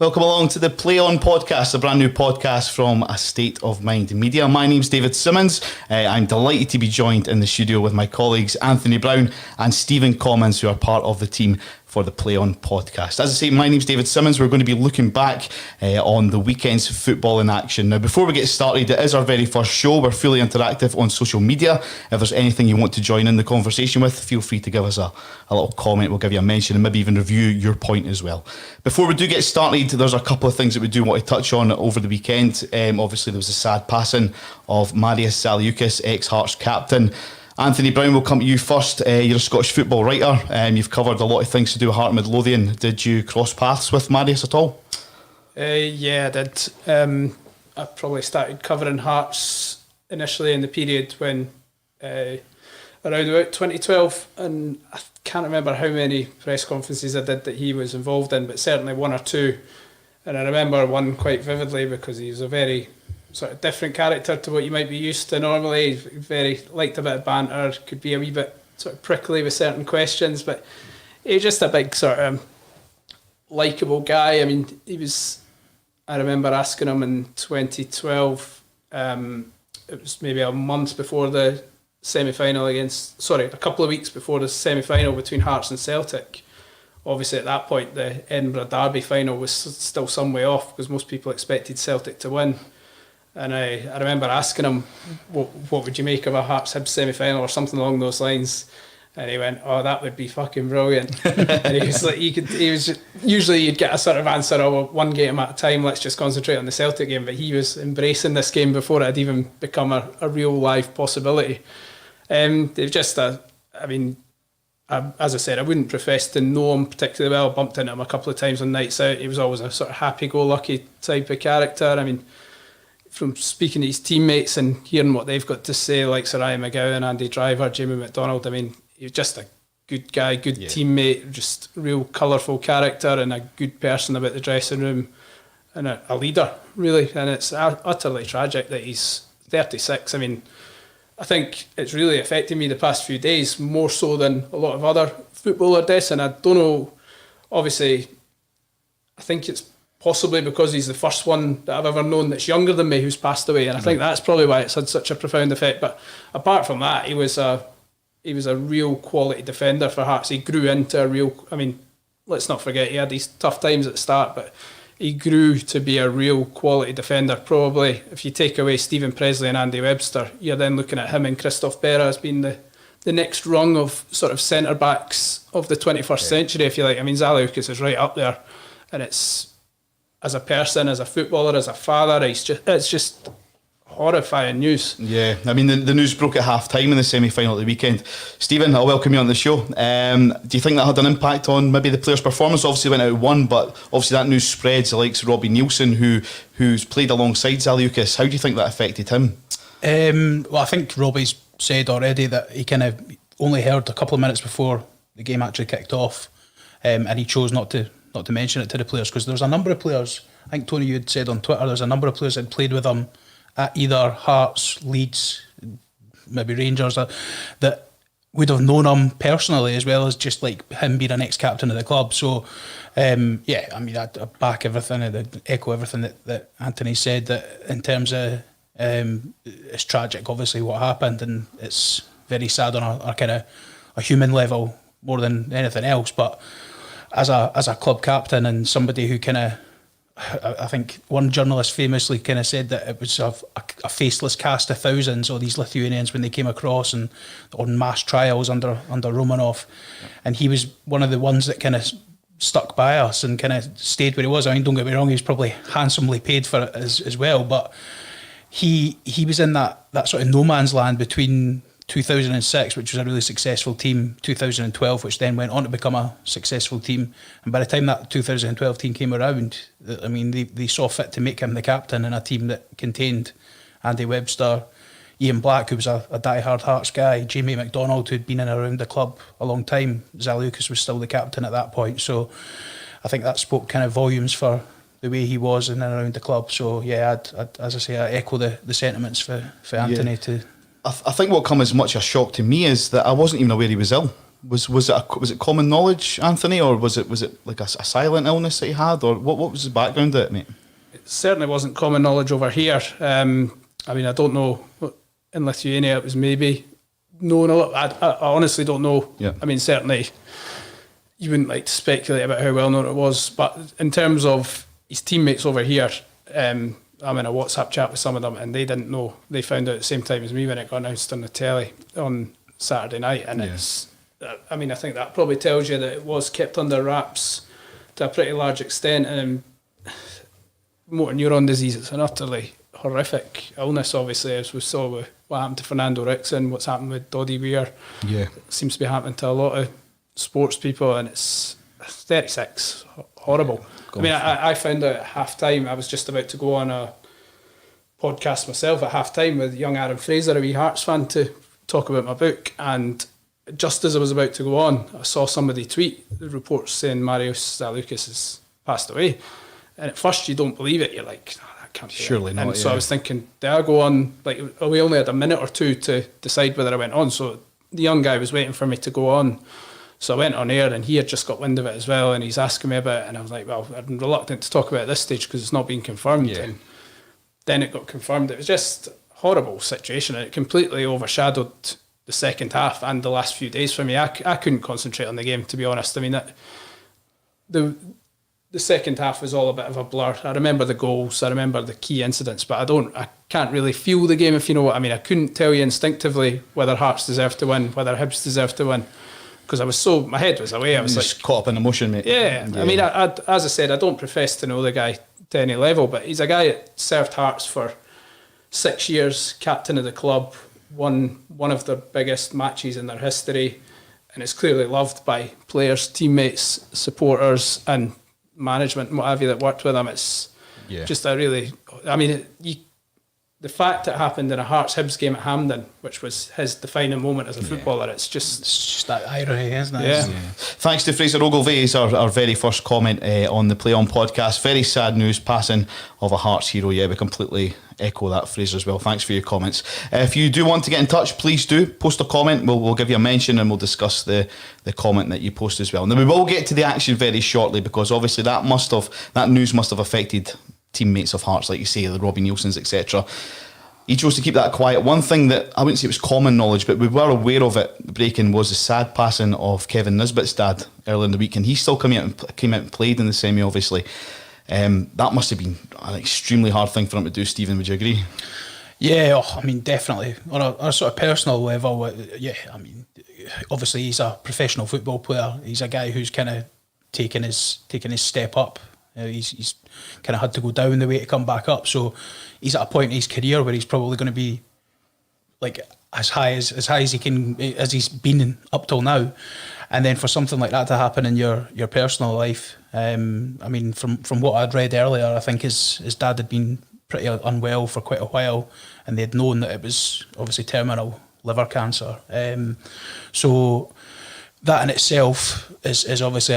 Welcome along to the Play On podcast, a brand new podcast from A State of Mind Media. My name's David Simmons. I'm delighted to be joined in the studio with my colleagues Anthony Brown and Stephen Commons, who are part of the team for the Play On podcast. As I say, my name's David Simmons. We're going to be looking back on the weekend's football in action. Now, before we get started, it is our very first show. We're fully interactive on social media. If there's anything you want to join in the conversation with, feel free to give us a little comment. We'll give you a mention and maybe even review your point as well. Before we do get started, there's a couple of things that we do want to touch on over the weekend. Obviously, there was a sad passing of Marius, Zaliukas, ex-Hearts captain. Anthony Brown, we'll come to you first. You're a Scottish football writer. You've covered a lot of things to do with Heart and Midlothian. Did you cross paths with Marius at all? Yeah, I did. I probably started covering Hearts initially in the period when around about 2012, and I can't remember how many press conferences I did that he was involved in, but certainly one or two. And I remember one quite vividly because he was a very sort of different character to what you might be used to normally. Very liked a bit of banter, could be a wee bit sort of prickly with certain questions, but he was just a big sort of likeable guy. I mean, I remember asking him in 2012, it was maybe a month before the semi-final a couple of weeks before the semi-final between Hearts and Celtic. Obviously at that point the Edinburgh Derby final was still some way off because most people expected Celtic to win. And I remember asking him, what would you make of a Hearts-Hibs semi-final or something along those lines? And he went, "Oh, that would be fucking brilliant." And he was like, usually you'd get a sort of answer, "Oh, well, one game at a time, let's just concentrate on the Celtic game." But he was embracing this game before it had even become a real live possibility. It was just as I said, I wouldn't profess to know him particularly well. I bumped into him a couple of times on nights out. He was always a sort of happy-go-lucky type of character. I mean, from speaking to his teammates and hearing what they've got to say, like Sir Ian McGowan, Andy Driver, Jamie McDonald, I mean, he was just a good guy, good teammate, just real colourful character and a good person about the dressing room and a leader, really. And it's utterly tragic that he's 36. I mean, I think it's really affected me the past few days, more so than a lot of other footballer deaths. And I don't know, obviously, I think it's possibly because he's the first one that I've ever known that's younger than me who's passed away, and I think that's probably why it's had such a profound effect. But apart from that, he was a real quality defender for Hearts. He grew into a real, I mean, let's not forget he had these tough times at the start, but he grew to be a real quality defender. Probably, if you take away Stephen Presley and Andy Webster, you're then looking at him and Christophe Berra as being the next rung of sort of centre-backs of the 21st century, if you like. I mean, Zaliukas is right up there, and it's, as a person, as a footballer, as a father, it's just horrifying news. Yeah, I mean, the news broke at half-time in the semi-final at the weekend. Stephen, I'll welcome you on the show. Do you think that had an impact on maybe the players' performance? Obviously went out 1, but obviously that news spreads, the likes of Robbie Nielsen, who's played alongside Zaliukas. How do you think that affected him? Well, I think Robbie's said already that he kind of only heard a couple of minutes before the game actually kicked off, and he chose not to mention it to the players, because there's a number of players, I think Tony, you had said on Twitter, there's a number of players that had played with him at either Hearts, Leeds, maybe Rangers, that would have known him personally, as well as just like him being an ex-captain of the club. So I mean, I back everything, I echo everything that Anthony said, that in terms of it's tragic obviously what happened, and it's very sad on a kind of a human level more than anything else. But as a club captain and somebody who kind of, I think one journalist famously kind of said that it was a faceless cast of thousands, all these Lithuanians when they came across and on mass trials under Romanov, and he was one of the ones that kind of stuck by us and kind of stayed where he was. I mean, don't get me wrong, he was probably handsomely paid for it as well, but he was in that sort of no man's land between 2006, which was a really successful team, 2012, which then went on to become a successful team. And by the time that 2012 team came around, I mean, they saw fit to make him the captain in a team that contained Andy Webster, Ian Black, who was a die-hard Hearts guy, Jamie McDonald, who'd been in and around the club a long time. Zaliukas was still the captain at that point. So I think that spoke kind of volumes for the way he was in and around the club. So yeah, I'd as I say, I echo the sentiments for Anthony to... I think what come as much a shock to me is that I wasn't even aware he was ill. Was it common knowledge, Anthony, or was it like a silent illness that he had, or what was the background of it, mate? It certainly wasn't common knowledge over here. I mean, I don't know. In Lithuania, it was maybe known a lot. I honestly don't know. Yeah. I mean, certainly you wouldn't like to speculate about how well known it was, but in terms of his teammates over here, I'm in a WhatsApp chat with some of them, and they didn't know. They found out at the same time as me when it got announced on the telly on Saturday night, and it's. I mean, I think that probably tells you that it was kept under wraps to a pretty large extent. And motor neuron disease, it's an utterly horrific illness, obviously, as we saw with what happened to Fernando Rickson, what's happened with Doddy Weir. Yeah. It seems to be happening to a lot of sports people, and it's 36. Horrible. I mean, I found out at half-time, I was just about to go on a podcast myself at half-time with young Aaron Fraser, a wee Hearts fan, to talk about my book, and just as I was about to go on, I saw somebody tweet the reports saying Marius Zaliukas has passed away. And at first you don't believe it. You're like, no, that can't be Surely it. not. And so I was thinking, do I go on? Like, we only had a minute or two to decide whether I went on. So the young guy was waiting for me to go on. So I went on air, and he had just got wind of it as well. And he's asking me about it. And I was like, well, I'm reluctant to talk about it at this stage because it's not been confirmed. Yeah. And then it got confirmed. It was just a horrible situation. And it completely overshadowed the second half and the last few days for me. I couldn't concentrate on the game, to be honest. I mean, the second half was all a bit of a blur. I remember the goals, I remember the key incidents, but I can't really feel the game, if you know what I mean. I couldn't tell you instinctively whether Hearts deserved to win, whether Hibs deserved to win, because my head was away. I was just caught up in emotion, mate. Yeah. I mean, as I said, I don't profess to know the guy to any level, but he's a guy that served Hearts for 6 years, captain of the club, won one of the biggest matches in their history, and is clearly loved by players, teammates, supporters, and management and what have you that worked with him. It's just a really, I mean, the fact it happened in a Hearts Hibs game at Hampden, which was his defining moment as a footballer, it's just that irony, isn't it? Yeah. Thanks to Fraser Ogilvie, our very first comment on the Play On podcast. Very sad news, passing of a Hearts hero. Yeah, we completely echo that, Fraser, as well. Thanks for your comments. If you do want to get in touch, please do post a comment. We'll give you a mention, and we'll discuss the comment that you post as well. Now, we will get to the action very shortly, because obviously that news must have affected teammates of Hearts, like you say, the Robbie Nielsen's, etc. He chose to keep that quiet. One thing that I wouldn't say it was common knowledge, but we were aware of it breaking, was the sad passing of Kevin Nisbet's dad earlier in the week, and he still came out and played in the semi, obviously. That must have been an extremely hard thing for him to do, Stephen, would you agree? Yeah, I mean, definitely. On a sort of personal level, yeah, I mean, obviously he's a professional football player. He's a guy who's kind of taken his step up. He's kind of had to go down the way to come back up. So he's at a point in his career where he's probably going to be like as high as he can, as he's been up till now. And then for something like that to happen in your personal life, I mean, from what I'd read earlier, I think his dad had been pretty unwell for quite a while, and they'd known that it was obviously terminal liver cancer. So that in itself is obviously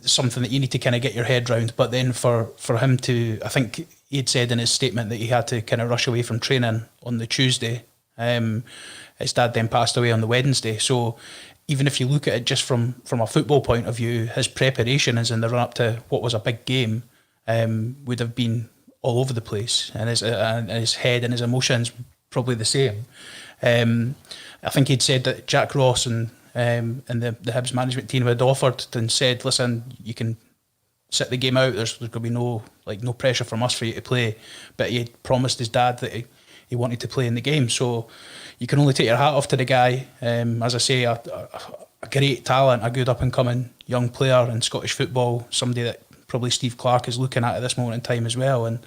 something that you need to kind of get your head round. But then for him to, I think he'd said in his statement that he had to kind of rush away from training on the Tuesday. His dad then passed away on the Wednesday. So even if you look at it just from a football point of view, his preparation is in the run up to what was a big game would have been all over the place, and his head and his emotions probably the same. I think he'd said that Jack Ross and the Hibs management team had offered and said, listen, you can sit the game out, there's going to be no pressure from us for you to play, but he had promised his dad that he wanted to play in the game. So you can only take your hat off to the guy. As I say, a great talent, a good up and coming young player in Scottish football, somebody that probably Steve Clarke is looking at this moment in time as well, and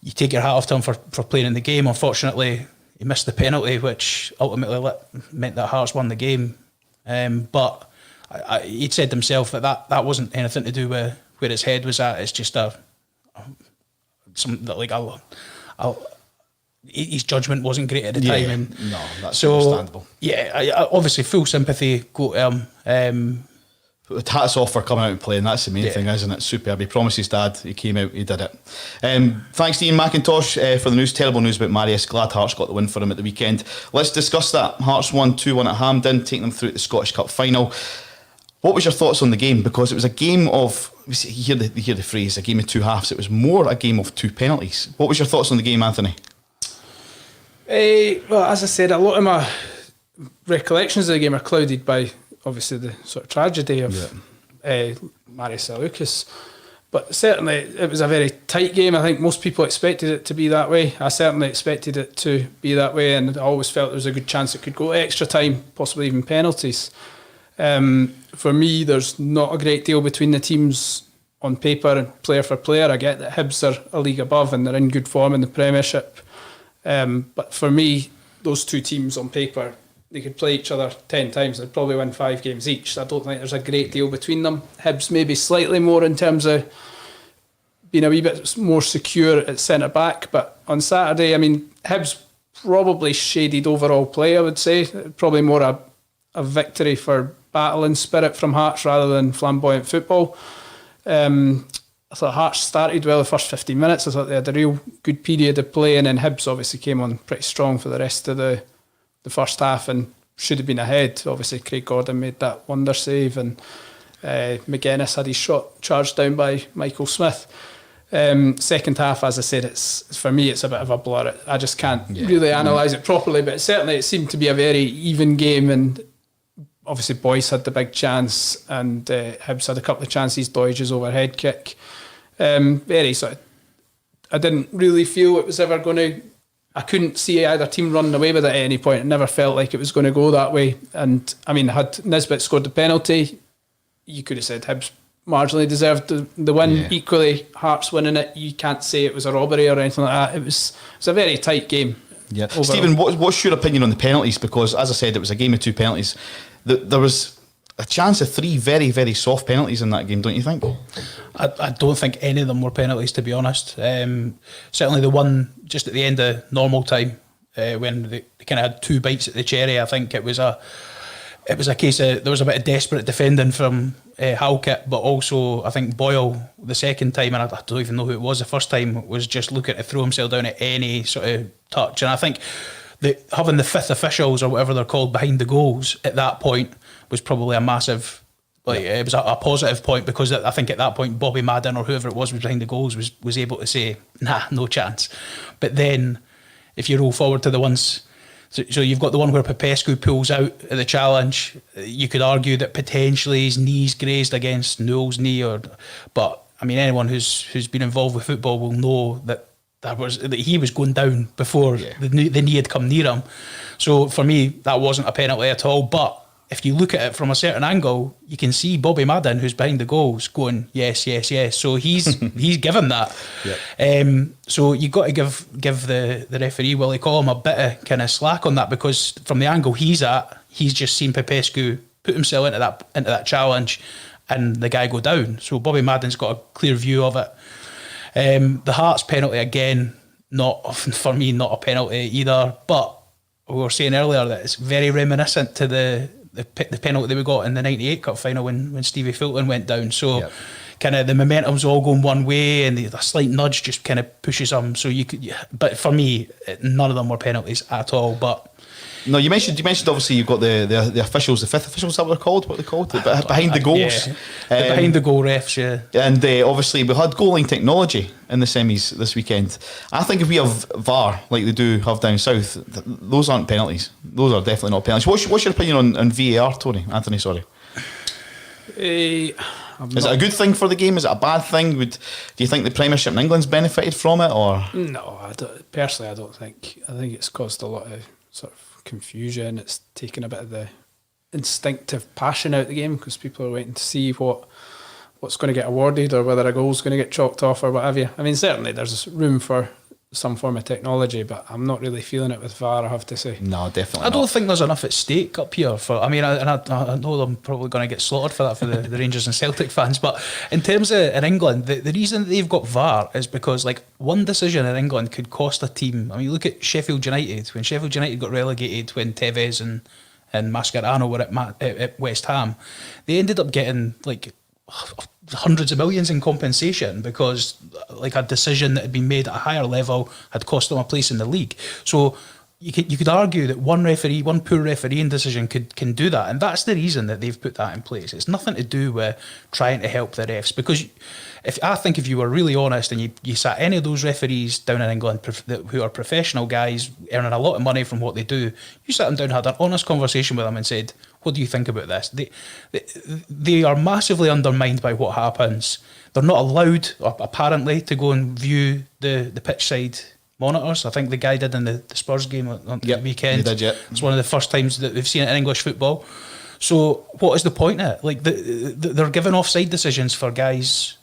you take your hat off to him for playing in the game. Unfortunately, he missed the penalty, which ultimately meant that Hearts won the game. But he'd said himself that wasn't anything to do with where his head was at. It's just his judgment wasn't great at the time. And no, that's so, understandable. Yeah, obviously full sympathy go to him. Hats off for coming out and playing. That's the main thing, isn't it? Superb. He promised his dad. He came out. He did it. Thanks to Ian McIntosh for the news. Terrible news about Marius. Glad Hearts got the win for him at the weekend. Let's discuss that. Hearts won 2-1 at Hampden, taking them through to the Scottish Cup final. What was your thoughts on the game? Because it was a game of, you hear the phrase, a game of two halves. It was more a game of two penalties. What was your thoughts on the game, Anthony? Well, as I said, a lot of my recollections of the game are clouded by obviously the sort of tragedy of Marius Zaliukas. But certainly it was a very tight game. I think most people expected it to be that way. I certainly expected it to be that way, and I always felt there was a good chance it could go extra time, possibly even penalties. For me, there's not a great deal between the teams on paper and player for player. I get that Hibs are a league above and they're in good form in the Premiership. But for me, those two teams on paper, they could play each other 10 times. They'd probably win 5 games each. So I don't think there's a great deal between them. Hibs maybe slightly more in terms of being a wee bit more secure at centre back. But on Saturday, I mean, Hibs probably shaded overall play, I would say. Probably more a victory for battle and spirit from Hearts rather than flamboyant football. I thought Hearts started well the first 15 minutes. I thought they had a real good period of play, and then Hibs obviously came on pretty strong for the rest of the first half and should have been ahead. Obviously Craig Gordon made that wonder save, and McGuinness had his shot charged down by Michael Smith. Second half, as I said, it's for me it's a bit of a blur. I just can't really analyse it properly, but certainly it seemed to be a very even game, and obviously Boyce had the big chance and Hibs had a couple of chances. Doidge's overhead kick, very sort of, I didn't really feel it was ever going to, I couldn't see either team running away with it at any point. It never felt like it was going to go that way. And I mean, had Nisbet scored the penalty, you could have said Hibs marginally deserved the win. Equally, Hearts winning it, you can't say it was a robbery or anything like that. It was a very tight game. Yeah, overall. Stephen, what's your opinion on the penalties? Because as I said, it was a game of two penalties. There was a chance of 3 very, very soft penalties in that game, don't you think? I don't think any of them were penalties, to be honest. Certainly the one just at the end of normal time, when they kind of had 2 bites at the cherry. I think it was a case of there was a bit of desperate defending from Halkett, but also I think Boyle the second time, and I don't even know who it was the first time, was just looking to throw himself down at any sort of touch. And I think having the 5th officials or whatever they're called behind the goals at that point was probably a massive, it was a positive point, because I think at that point Bobby Madden or whoever it was behind the goals was able to say, nah, no chance. But then if you roll forward to the ones, so you've got the one where Popescu pulls out at the challenge. You could argue that potentially his knee's grazed against Newell's knee, but I mean, anyone who's been involved with football will know that he was going down before the knee had come near him. So for me, that wasn't a penalty at all. But if you look at it from a certain angle, you can see Bobby Madden, who's behind the goals, going yes, yes, yes. So he's given that. So you got to give the referee, Willie Collum, a bit of kind of slack on that, because from the angle he's just seen Popescu put himself into that challenge, and the guy go down. So Bobby Madden's got a clear view of it. The Hearts penalty, again, for me, not a penalty either. But we were saying earlier that it's very reminiscent to the penalty that we got in the '98 Cup final when Stevie Fulton went down. So kind of the momentum's all going one way, and a slight nudge just kind of pushes them. So but for me, none of them were penalties at all. But no, you mentioned obviously you've got the officials, the 5th officials, that what they're called? What are they called? Behind the goals. The behind the goal refs, And obviously we had goal line technology in the semis this weekend. I think if we have VAR like they do have down south, those aren't penalties. Those are definitely not penalties. What's your opinion on VAR, Anthony? Sorry. Is it a good thing for the game? Is it a bad thing? Do you think the Premiership in England's benefited from it, or? No, I don't think. I think it's caused a lot of sort of confusion. It's taken a bit of the instinctive passion out of the game, because people are waiting to see what's going to get awarded, or whether a goal's going to get chalked off or whatever. I mean, certainly there's room for some form of technology, but I'm not really feeling it with VAR, I have to say. No, definitely I don't think there's enough at stake up here for. I mean, I know I'm probably going to get slaughtered for that for the Rangers and Celtic fans, but in terms of in England, the reason that they've got VAR is because like one decision in England could cost a team. I mean, look at Sheffield United. When Sheffield United got relegated, when Tevez and Mascherano were at West Ham, they ended up getting like hundreds of millions in compensation because like a decision that had been made at a higher level had cost them a place in the league. So you could argue that one poor refereeing decision can do that, and that's the reason that they've put that in place. It's nothing to do with trying to help the refs, because if you were really honest and you sat any of those referees down in England who are professional guys earning a lot of money from what they do, you sat them down, had an honest conversation with them and said, what do you think about this? They are massively undermined by what happens. They're not allowed, apparently, to go and view the pitch side monitors. I think the guy did in the Spurs game on the weekend. He did, yeah. It's one of the first times that we've seen it in English football. So what is the point of it? Like they're giving offside decisions for guys'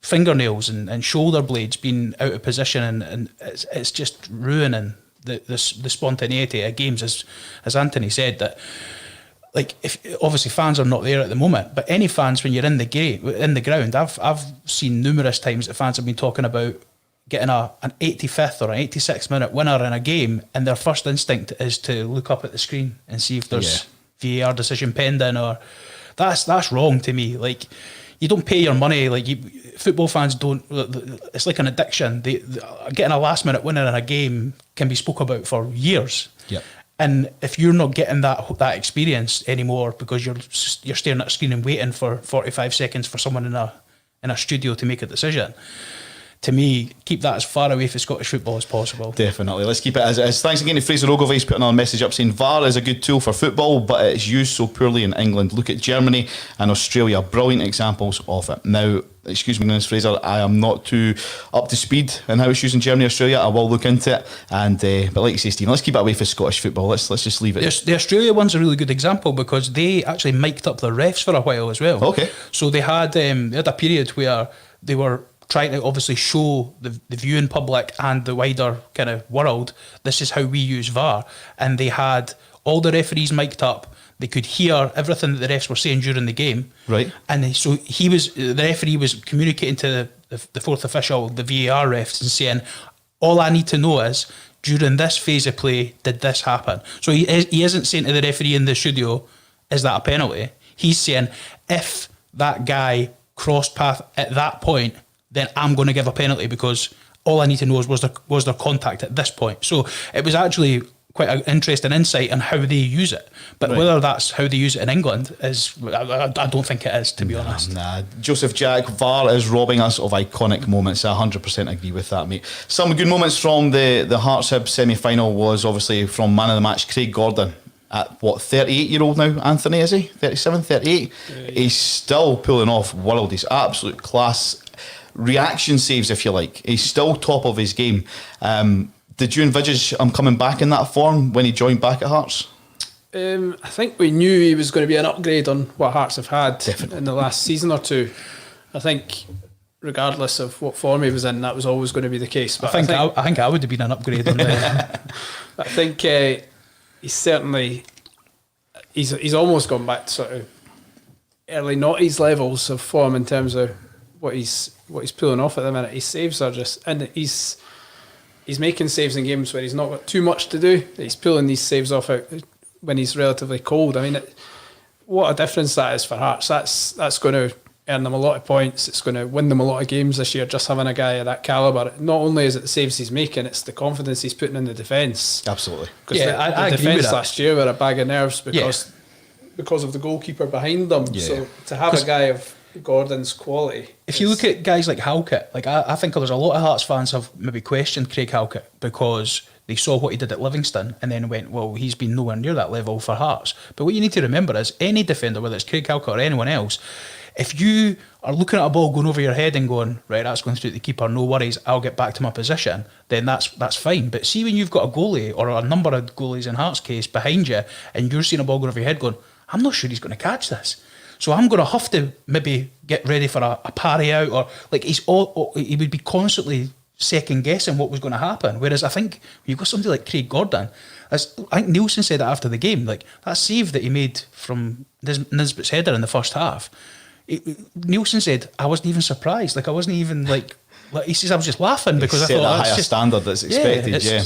fingernails and shoulder blades being out of position, and it's just ruining the spontaneity of games, as Anthony said. That, like, if obviously fans are not there at the moment, but any fans, when you're in the ground, I've seen numerous times that fans have been talking about getting an 85th or an 86th minute winner in a game, and their first instinct is to look up at the screen and see if there's VAR decision pending, or that's wrong to me. Like, you don't pay your money. Like, football fans don't. It's like an addiction. Getting a last minute winner in a game can be spoke about for years. Yep. And if you're not getting that experience anymore because you're staring at a screen and waiting for 45 seconds for someone in a studio to make a decision, to me, keep that as far away from Scottish football as possible. Definitely. Let's keep it as it is. Thanks again to Fraser Ogilvie. He's put another message up saying VAR is a good tool for football, but it's used so poorly in England. Look at Germany and Australia. Brilliant examples of it. Now, excuse me, Ms. Fraser, I am not too up to speed in how it's used in Germany, Australia. I will look into it. And but like you say, Stephen, let's keep it away from Scottish football. Let's just leave it. The Australia one's a really good example because they actually mic'd up their refs for a while as well. Okay. So they had a period where they were trying to obviously show the viewing public and the wider kind of world, this is how we use VAR. And they had all the referees mic'd up. They could hear everything that the refs were saying during the game. Right. And so the referee was communicating to the fourth official, the VAR refs, and saying, all I need to know is, during this phase of play, did this happen? So he isn't saying to the referee in the studio, is that a penalty? He's saying, if that guy crossed path at that point, then I'm going to give a penalty because all I need to know is was there contact at this point. So it was actually quite an interesting insight on how they use it. But whether that's how they use it in England is, I don't think it is, to be honest. Nah, Joseph Jack, VAR is robbing us of iconic moments. I 100% agree with that, mate. Some good moments from the Hearts Hibs semi-final was obviously from man of the match, Craig Gordon. At 38-year-old now, Anthony, is he? 37, 38? Yeah. He's still pulling off world. He's absolute class. Reaction saves, if you like. He's still top of his game. Did you envisage him coming back in that form when he joined back at Hearts? I think we knew he was going to be an upgrade on what Hearts have had in the last season or two. I think regardless of what form he was in, that was always going to be the case. But I think I would have been an upgrade on that. I think he's certainly he's almost gone back to sort of early noughties levels of form in terms of what he's pulling off at the minute. His saves are just, and he's making saves in games where he's not got too much to do. He's pulling these saves off out when he's relatively cold. I mean, what a difference that is for Hearts. That's going to earn them a lot of points. It's going to win them a lot of games this year, just having a guy of that calibre. Not only is it the saves he's making, it's the confidence he's putting in the defence. Absolutely. Because the defence last year were a bag of nerves because of the goalkeeper behind them. Yeah. So to have a guy of Gordon's quality. If you look at guys like Halkett, like I think there's a lot of Hearts fans have maybe questioned Craig Halkett because they saw what he did at Livingston and then went, well, he's been nowhere near that level for Hearts. But what you need to remember is any defender, whether it's Craig Halkett or anyone else, if you are looking at a ball going over your head and going, right, that's going through the keeper, no worries, I'll get back to my position, then that's fine. But see when you've got a goalie or a number of goalies in Hearts' case behind you and you're seeing a ball going over your head going, I'm not sure he's going to catch this. So I'm going to have to maybe get ready for a parry out, or like he would be constantly second guessing what was going to happen. Whereas I think you've got somebody like Craig Gordon, as I think Nielsen said it after the game, like that save that he made from Nisbet's header in the first half. Nielsen said I wasn't even surprised. Like I wasn't even like he says I was just laughing because I thought a higher standard that's expected. Yeah.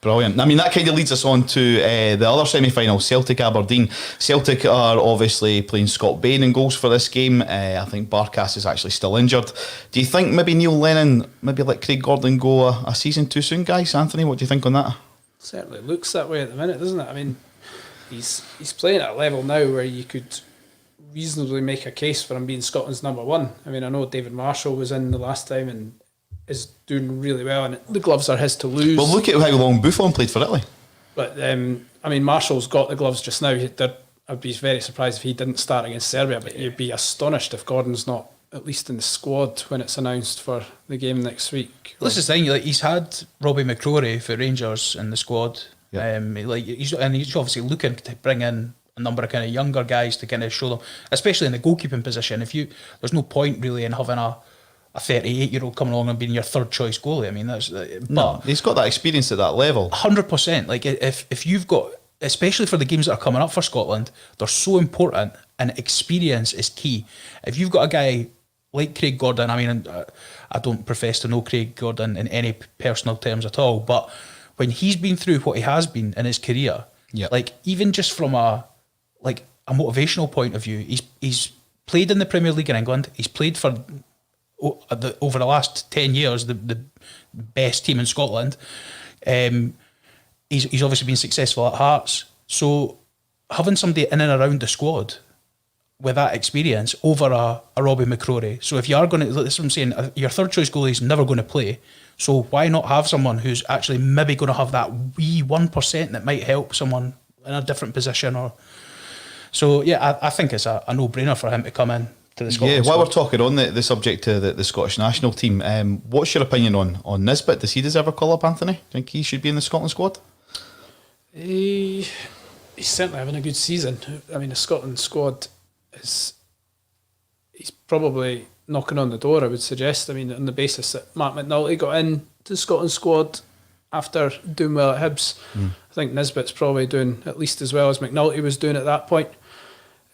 Brilliant. I mean, that kind of leads us on to the other semi-final, Celtic-Aberdeen. Celtic are obviously playing Scott Bain in goals for this game. I think Barkas is actually still injured. Do you think maybe Neil Lennon maybe let Craig Gordon go a season too soon, guys? Anthony, what do you think on that? Certainly looks that way at the minute, doesn't it? I mean, he's playing at a level now where you could reasonably make a case for him being Scotland's number one. I mean, I know David Marshall was in the last time and is doing really well, and the gloves are his to lose. Well, look at how long Buffon played for Italy. But I mean, Marshall's got the gloves just now. I'd be very surprised if he didn't start against Serbia, but you'd be astonished if Gordon's not at least in the squad when it's announced for the game next week. Well, this is the thing, like, he's had Robbie McCrory for Rangers in the squad. Yeah. He's obviously looking to bring in a number of kind of younger guys to kind of show them, especially in the goalkeeping position. There's no point really in having a 38-year-old coming along and being your third choice goalie. I mean, He's got that experience at that level. 100%. Like, if you've got, especially for the games that are coming up for Scotland, they're so important, and experience is key. If you've got a guy like Craig Gordon, I mean, I don't profess to know Craig Gordon in any personal terms at all, but when he's been through what he has been in his career, like, even just from a motivational point of view, he's played in the Premier League in England. He's played for over the last 10 years the best team in Scotland. He's obviously been successful at Hearts. So having somebody in and around the squad with that experience over a Robbie McCrory. So if you are going to, this is what I'm saying, your third choice goalie is never going to play. So why not have someone who's actually maybe going to have that wee 1% that might help someone in a different position? So I think it's a no-brainer for him to come in to the Scotland while squad. we're talking on the subject to the Scottish national team, what's your opinion on Nisbet? Does he deserve a call-up, Anthony? Think he should be in the Scotland squad? He's certainly having a good season. I mean, the Scotland squad he's probably knocking on the door, I would suggest. I mean, on the basis that Mark McNulty got in to the Scotland squad after doing well at Hibs. I think Nisbet's probably doing at least as well as McNulty was doing at that point.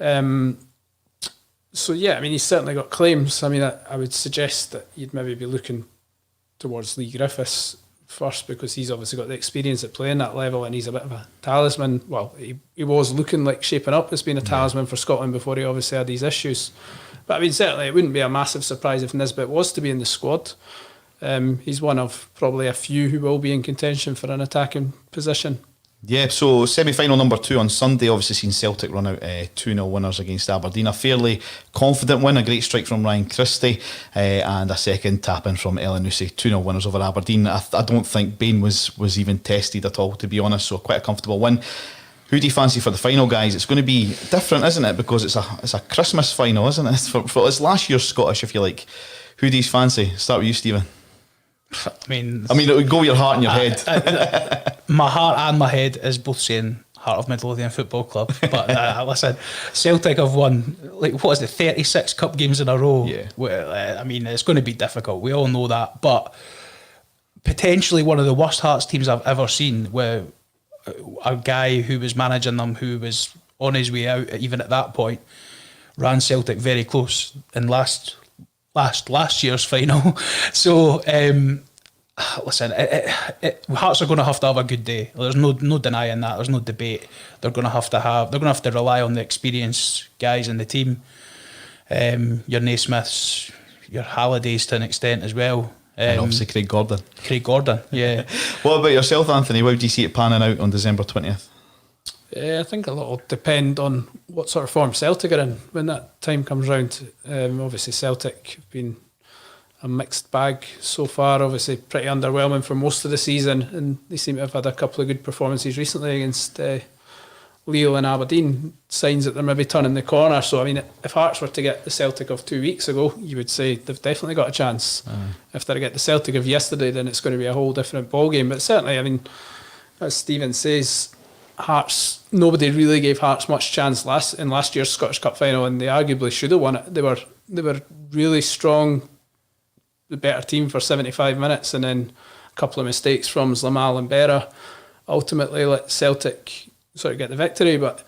So yeah, I mean, he's certainly got claims. I mean, I would suggest that you'd maybe be looking towards Lee Griffiths first, because he's obviously got the experience at playing that level, and he's a bit of a talisman. Well, he was looking like shaping up as being a talisman for Scotland before he obviously had these issues. But I mean, certainly it wouldn't be a massive surprise if Nisbet was to be in the squad. He's one of probably a few who will be in contention for an attacking position. Yeah, so semi-final number 2 on Sunday, obviously seen Celtic run out 2-0 winners against Aberdeen. A fairly confident win, a great strike from Ryan Christie, and a second tap-in from Elyounoussi. 2-0 winners over Aberdeen. I don't think Bain was even tested at all, to be honest, so quite a comfortable win. Who do you fancy for the final, guys? It's going to be different, isn't it? Because it's a Christmas final, isn't it? It's last year's Scottish, if you like. Who do you fancy? Start with you, Stephen. I mean, it would go with your heart and your head. My heart and my head is both saying Heart of Midlothian Football Club. But listen, Celtic have won, 36 cup games in a row. Yeah. Well, I mean, it's going to be difficult. We all know that. But potentially one of the worst Hearts teams I've ever seen, where a guy who was managing them, who was on his way out, even at that point, ran Celtic very close in last year's final. So listen, Hearts are going to have a good day. There's no denying that. There's no debate. They're going to have to rely on the experienced guys in the team. Your Naismiths, your Hallidays to an extent as well. And obviously Craig Gordon. Yeah. What about yourself, Anthony? How do you see it panning out on December 20th? I think a lot will depend on what sort of form Celtic are in when that time comes round. Obviously Celtic have been a mixed bag so far, obviously pretty underwhelming for most of the season, and they seem to have had a couple of good performances recently against Lille and Aberdeen, signs that they're maybe turning the corner. So I mean, if Hearts were to get the Celtic of 2 weeks ago, you would say they've definitely got a chance. If they're to get the Celtic of yesterday, then it's going to be a whole different ballgame. But certainly, I mean, as Stephen says, Hearts, nobody really gave Hearts much chance in last year's Scottish Cup final, and they arguably should have won it. They were really strong, the better team for 75 minutes, and then a couple of mistakes from Zlamal and Berra ultimately let Celtic sort of get the victory. But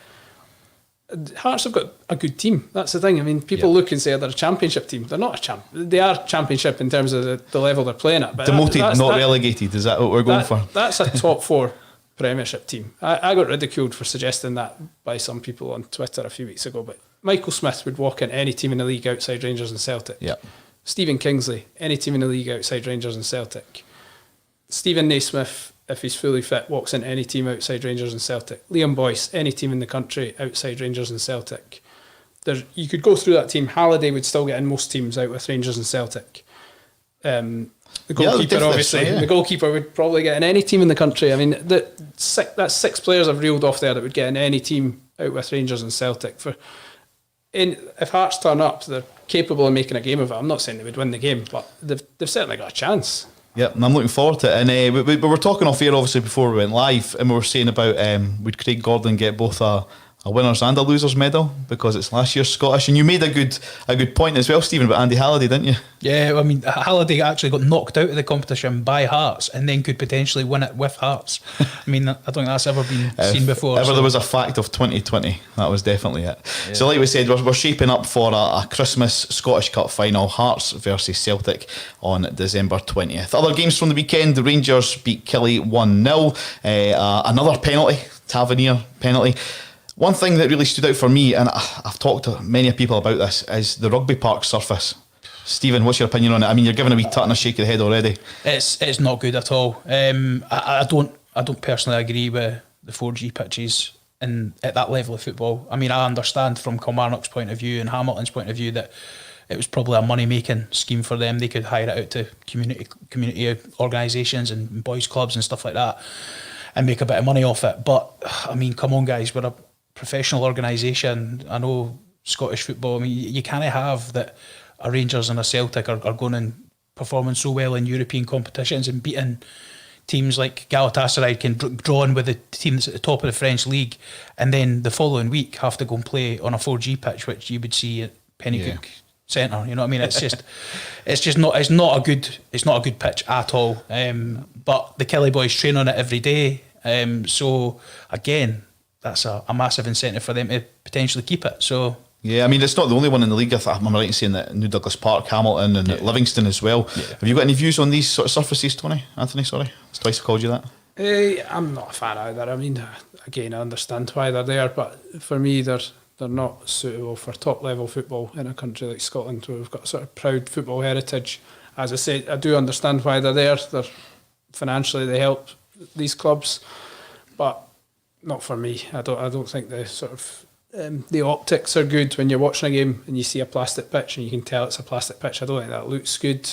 Hearts have got a good team. That's the thing. I mean, people look and say they're a championship team. They're not a champ. They are championship in terms of the level they're playing at. But demoted, not relegated. Is that what we're going for? That's a top 4 Premiership team. I got ridiculed for suggesting that by some people on Twitter a few weeks ago. But Michael Smith would walk in any team in the league outside Rangers and Celtic. Yeah. Stephen Kingsley, any team in the league outside Rangers and Celtic. Stephen Naismith, if he's fully fit, walks into any team outside Rangers and Celtic. Liam Boyce, any team in the country outside Rangers and Celtic. You could go through that team. Halliday would still get in most teams out with Rangers and Celtic. The goalkeeper, obviously, the goalkeeper would probably get in any team in the country. I mean, that's 6 players I've reeled off there that would get in any team out with Rangers and Celtic. If Hearts turn up, they're capable of making a game of it. I'm not saying they would win the game, but they've certainly got a chance. Yeah, and I'm looking forward to it. And we were talking off air, obviously, before we went live, and we were saying about would Craig Gordon get both a winners and a losers medal because it's last year's Scottish. And you made a good point as well, Stephen, about Andy Halliday, didn't you? Yeah, I mean, Halliday actually got knocked out of the competition by Hearts and then could potentially win it with Hearts. I mean, I don't think that's ever been seen before. If there was a fact of 2020, that was definitely it. Yeah. So like we said, we're shaping up for a Christmas Scottish Cup final, Hearts versus Celtic on December 20th. Other games from the weekend, the Rangers beat Killie 1-0. Another penalty, Tavernier penalty. One thing that really stood out for me, and I've talked to many people about this, is the rugby park surface. Stephen, what's your opinion on it? I mean, you're giving a wee tut and a shake of the head already. It's not good at all. I don't personally agree with the 4G pitches at that level of football. I mean, I understand from Kilmarnock's point of view and Hamilton's point of view that it was probably a money-making scheme for them. They could hire it out to community organisations and boys' clubs and stuff like that and make a bit of money off it. But, I mean, come on, guys, we're a professional organisation. I know Scottish football, I mean, you can't have that a Rangers and a Celtic are going and performing so well in European competitions and beating teams like Galatasaray, can draw in with the team that's at the top of the French league, and then the following week have to go and play on a 4G pitch, which you would see at Pennycook Centre. You know what I mean? It's not a good pitch at all. But the Killie boys train on it every day. So again, that's a massive incentive for them to potentially keep it. So yeah, I mean, it's not the only one in the league. I'm right in saying that New Douglas Park, Hamilton and Livingston as well. Yeah. Have you got any views on these sort of surfaces, Anthony? Sorry, it's twice I called you that. I'm not a fan either. I mean, again, I understand why they're there, but for me, they're not suitable for top level football in a country like Scotland, where we've got a sort of proud football heritage. As I say, I do understand why they're there. They're financially, they help these clubs, but not for me. I don't think the sort of the optics are good when you're watching a game and you see a plastic pitch and you can tell it's a plastic pitch. I don't think that looks good.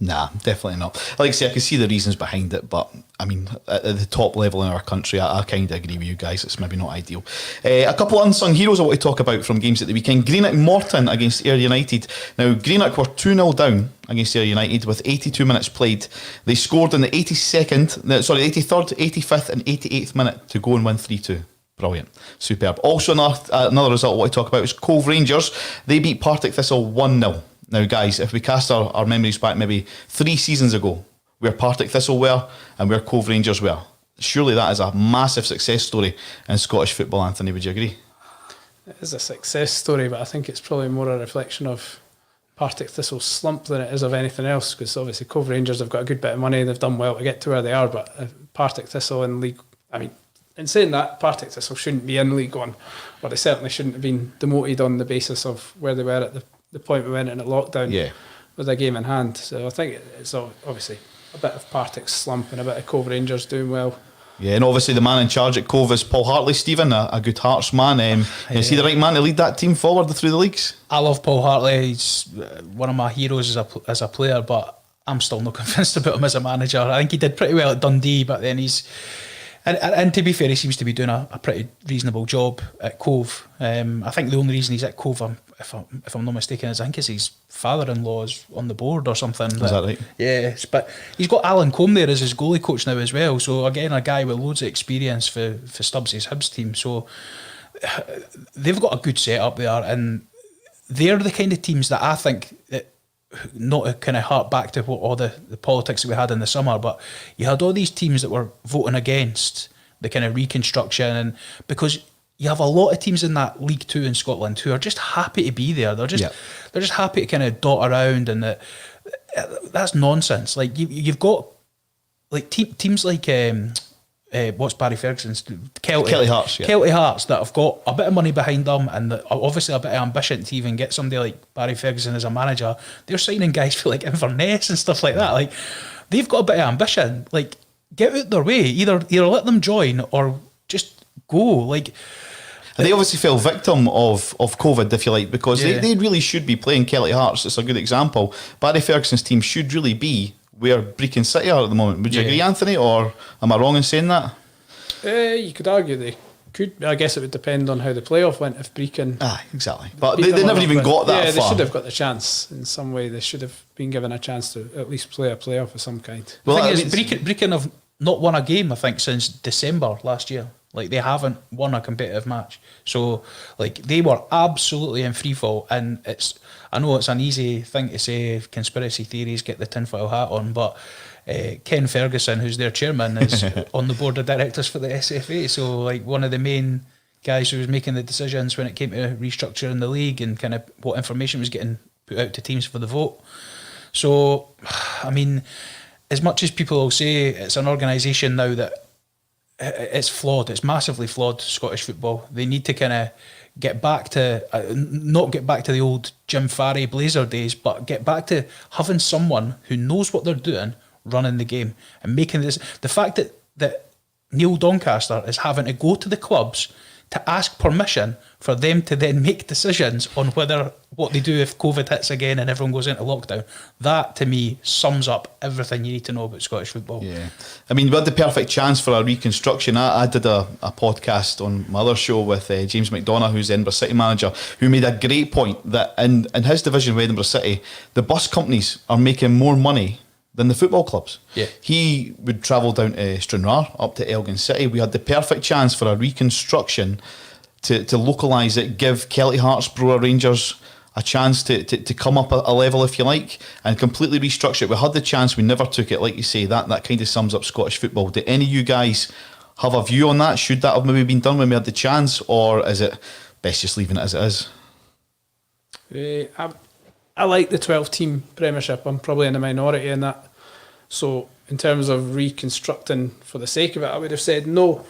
Nah, definitely not. Like I say, I can see the reasons behind it, but I mean, at the top level in our country, I kind of agree with you guys. It's maybe not ideal. A couple of unsung heroes I want to talk about from games at the weekend. Greenock Morton against Ayr United. Now, Greenock were 2-0 down against Ayr United with 82 minutes played. They scored in the 83rd, 85th and 88th minute to go and win 3-2. Brilliant. Superb. Also, another result I want to talk about is Cove Rangers. They beat Partick Thistle 1-0. Now, guys, if we cast our memories back maybe 3 seasons ago, where Partick Thistle were and where Cove Rangers were, surely that is a massive success story in Scottish football, Anthony. Would you agree? It is a success story, but I think it's probably more a reflection of Partick Thistle's slump than it is of anything else, because obviously Cove Rangers have got a good bit of money, they've done well to get to where they are, but Partick Thistle in League, I mean, in saying that, Partick Thistle shouldn't be in League One, or they certainly shouldn't have been demoted on the basis of where they were at the point we went in at lockdown with a game in hand. So I think it's obviously a bit of Partick's slump and a bit of Cove Rangers doing well. Yeah, and obviously the man in charge at Cove is Paul Hartley, Stephen, a good Hearts man. Is he the right man to lead that team forward through the leagues? I love Paul Hartley. He's one of my heroes as a player, but I'm still not convinced about him as a manager. I think he did pretty well at Dundee, but then he's... And to be fair, he seems to be doing a pretty reasonable job at Cove. I think the only reason he's at Cove, if I'm not mistaken, is I think his father-in-law's on the board or something. Is that right? Yes, but he's got Alan Combe there as his goalie coach now as well. So again, a guy with loads of experience for Stubbs' Hibs team. So they've got a good setup there, and they're the kind of teams that I think that, not to kind of hark back to all the politics that we had in the summer, but you had all these teams that were voting against the kind of reconstruction, and because you have a lot of teams in that League Two in Scotland who are just happy to be there. They're just happy to kind of dot around, and that's nonsense. Like you've got like teams like what's Barry Ferguson's Kelty Hearts, Kelty Hearts that have got a bit of money behind them and obviously a bit of ambition to even get somebody like Barry Ferguson as a manager. They're signing guys for like Inverness and stuff like that. Like they've got a bit of ambition. Like get out their way. Either let them join or just go. Like. And they obviously fell victim of COVID, if you like, because they really should be playing Kelty Hearts. It's a good example. Barry Ferguson's team should really be where Brecon City are at the moment. Would you agree, Anthony, or am I wrong in saying that? You could argue they could. I guess it would depend on how the playoff went. If Brecon, exactly, but they never even got that far. Yeah, they should have got the chance in some way. They should have been given a chance to at least play a playoff of some kind. Well, the thing is, Brecon have not won a game, I think, since December last year. Like they haven't won a competitive match, so like they were absolutely in freefall. And I know it's an easy thing to say, conspiracy theories, get the tinfoil hat on, but Ken Ferguson, who's their chairman, is on the board of directors for the SFA. So like one of the main guys who was making the decisions when it came to restructuring the league and kind of what information was getting put out to teams for the vote. So, I mean, as much as people will say it's an organisation now that it's flawed, it's massively flawed, Scottish football. They need to kind of get back to, not get back to the old Jim Farry Blazer days, but get back to having someone who knows what they're doing running the game and making this. The fact that Neil Doncaster is having to go to the clubs to ask permission for them to then make decisions on what they do if COVID hits again and everyone goes into lockdown. That, to me, sums up everything you need to know about Scottish football. Yeah. I mean, we had the perfect chance for a reconstruction. I did a podcast on my other show with James McDonough, who's the Edinburgh City manager, who made a great point that in his division with Edinburgh City, the bus companies are making more money than the football clubs. Yeah. He would travel down to Stranraer, up to Elgin City. We had the perfect chance for a reconstruction to localise it, give Kelty Hearts, Brora Rangers a chance to come up a level, if you like, and completely restructure it. We had the chance, we never took it. Like you say, that kind of sums up Scottish football. Do any of you guys have a view on that? Should that have maybe been done when we had the chance, or is it best just leaving it as it is? I like the 12-team Premiership. I'm probably in the minority in that. So in terms of reconstructing for the sake of it, I would have said no,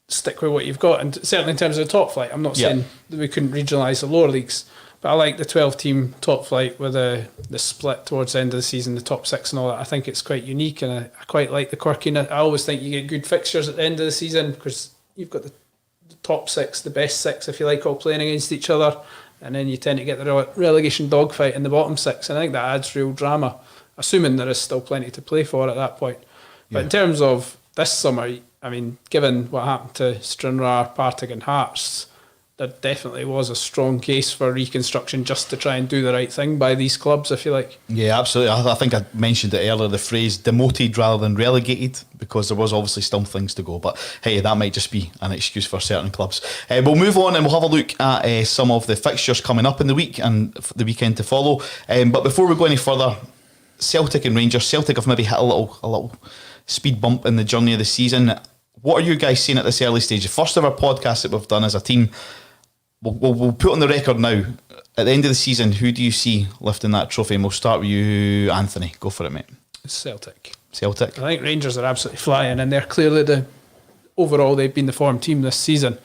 stick with what you've got. And certainly in terms of the top flight, I'm not saying that we couldn't regionalise the lower leagues, but I like the 12-team top flight with the split towards the end of the season, the top six and all that. I think it's quite unique, and I quite like the quirkiness. I always think you get good fixtures at the end of the season because you've got the top six, the best six, if you like, all playing against each other. And then you tend to get the relegation dogfight in the bottom six. And I think that adds real drama, assuming there is still plenty to play for at that point. But in terms of this summer, I mean, given what happened to Stranraer, Partick and Hearts, there definitely was a strong case for reconstruction just to try and do the right thing by these clubs, if you like. Yeah, absolutely. I think I mentioned it earlier, the phrase demoted rather than relegated, because there was obviously still things to go. But hey, that might just be an excuse for certain clubs. We'll move on and we'll have a look at some of the fixtures coming up in the week and the weekend to follow. But before we go any further, Celtic and Rangers. Celtic have maybe hit a little speed bump in the journey of the season. What are you guys seeing at this early stage? The first ever podcast that we've done as a team. We'll put on the record now. At the end of the season, who do you see lifting that trophy? And we'll start with you, Anthony. Go for it, mate. It's Celtic. Celtic. I think Rangers are absolutely flying, and they're clearly overall they've been the form team this season.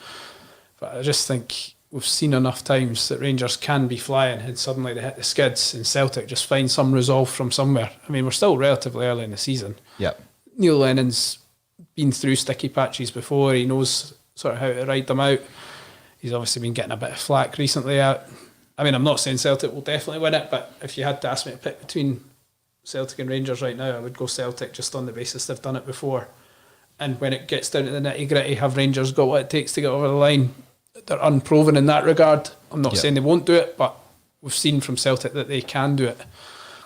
But I just think we've seen enough times that Rangers can be flying and suddenly they hit the skids, and Celtic just find some resolve from somewhere. I mean, we're still relatively early in the season. Yeah. Neil Lennon's been through sticky patches before. He knows sort of how to ride them out. He's obviously been getting a bit of flack recently. I mean, I'm not saying Celtic will definitely win it, but if you had to ask me to pick between Celtic and Rangers right now, I would go Celtic just on the basis they've done it before. And when it gets down to the nitty-gritty, have Rangers got what it takes to get over the line? They're unproven in that regard. I'm not saying they won't do it, but we've seen from Celtic that they can do it.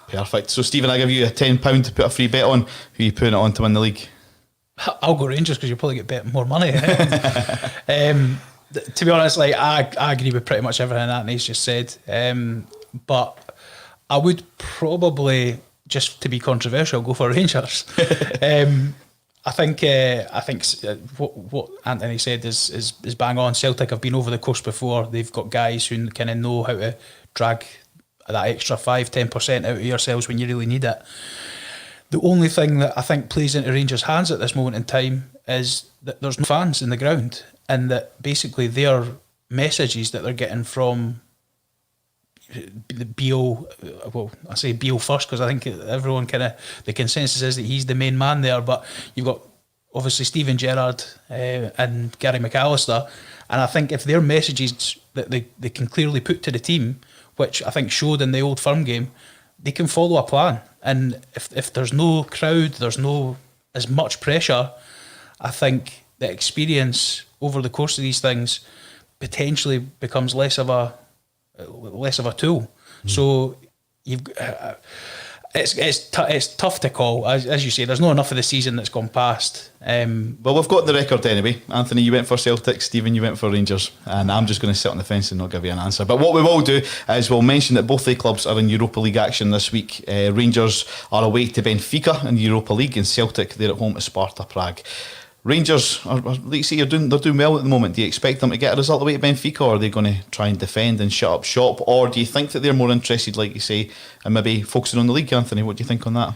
Perfect. So, Stephen, I give you a £10 to put a free bet on. Who are you putting it on to win the league? I'll go Rangers because you'll probably get more money. To be honest, like I agree with pretty much everything Anthony's just said. But I would probably, just to be controversial, go for Rangers. What Anthony said is bang on. Celtic have been over the coast before. They've got guys who kind of know how to drag that extra 5-10% out of yourselves when you really need it. The only thing that I think plays into Rangers' hands at this moment in time is that there's no fans in the ground, and that basically their messages that they're getting from the Beale, well, I say Beale first because I think everyone the consensus is that he's the main man there, but you've got obviously Steven Gerrard and Gary McAllister, and I think if their messages that they can clearly put to the team, which I think showed in the Old Firm game, they can follow a plan. And if there's no crowd, there's no as much pressure, I think the experience over the course of these things potentially becomes less of a tool. So it's tough to call, as you say. There's not enough of the season that's gone past. Well, we've got the record anyway. Anthony, you went for Celtic. Stephen, you went for Rangers, and I'm just going to sit on the fence and not give you an answer. But what we will do is we'll mention that both the clubs are in Europa League action this week. Rangers are away to Benfica in the Europa League, and Celtic, they're at home to Sparta Prague. Rangers, like you say, they're doing well at the moment. Do you expect them to get a result away to Benfica, or are they going to try and defend and shut up shop? Or do you think that they're more interested, like you say, and maybe focusing on the league, Anthony? What do you think on that?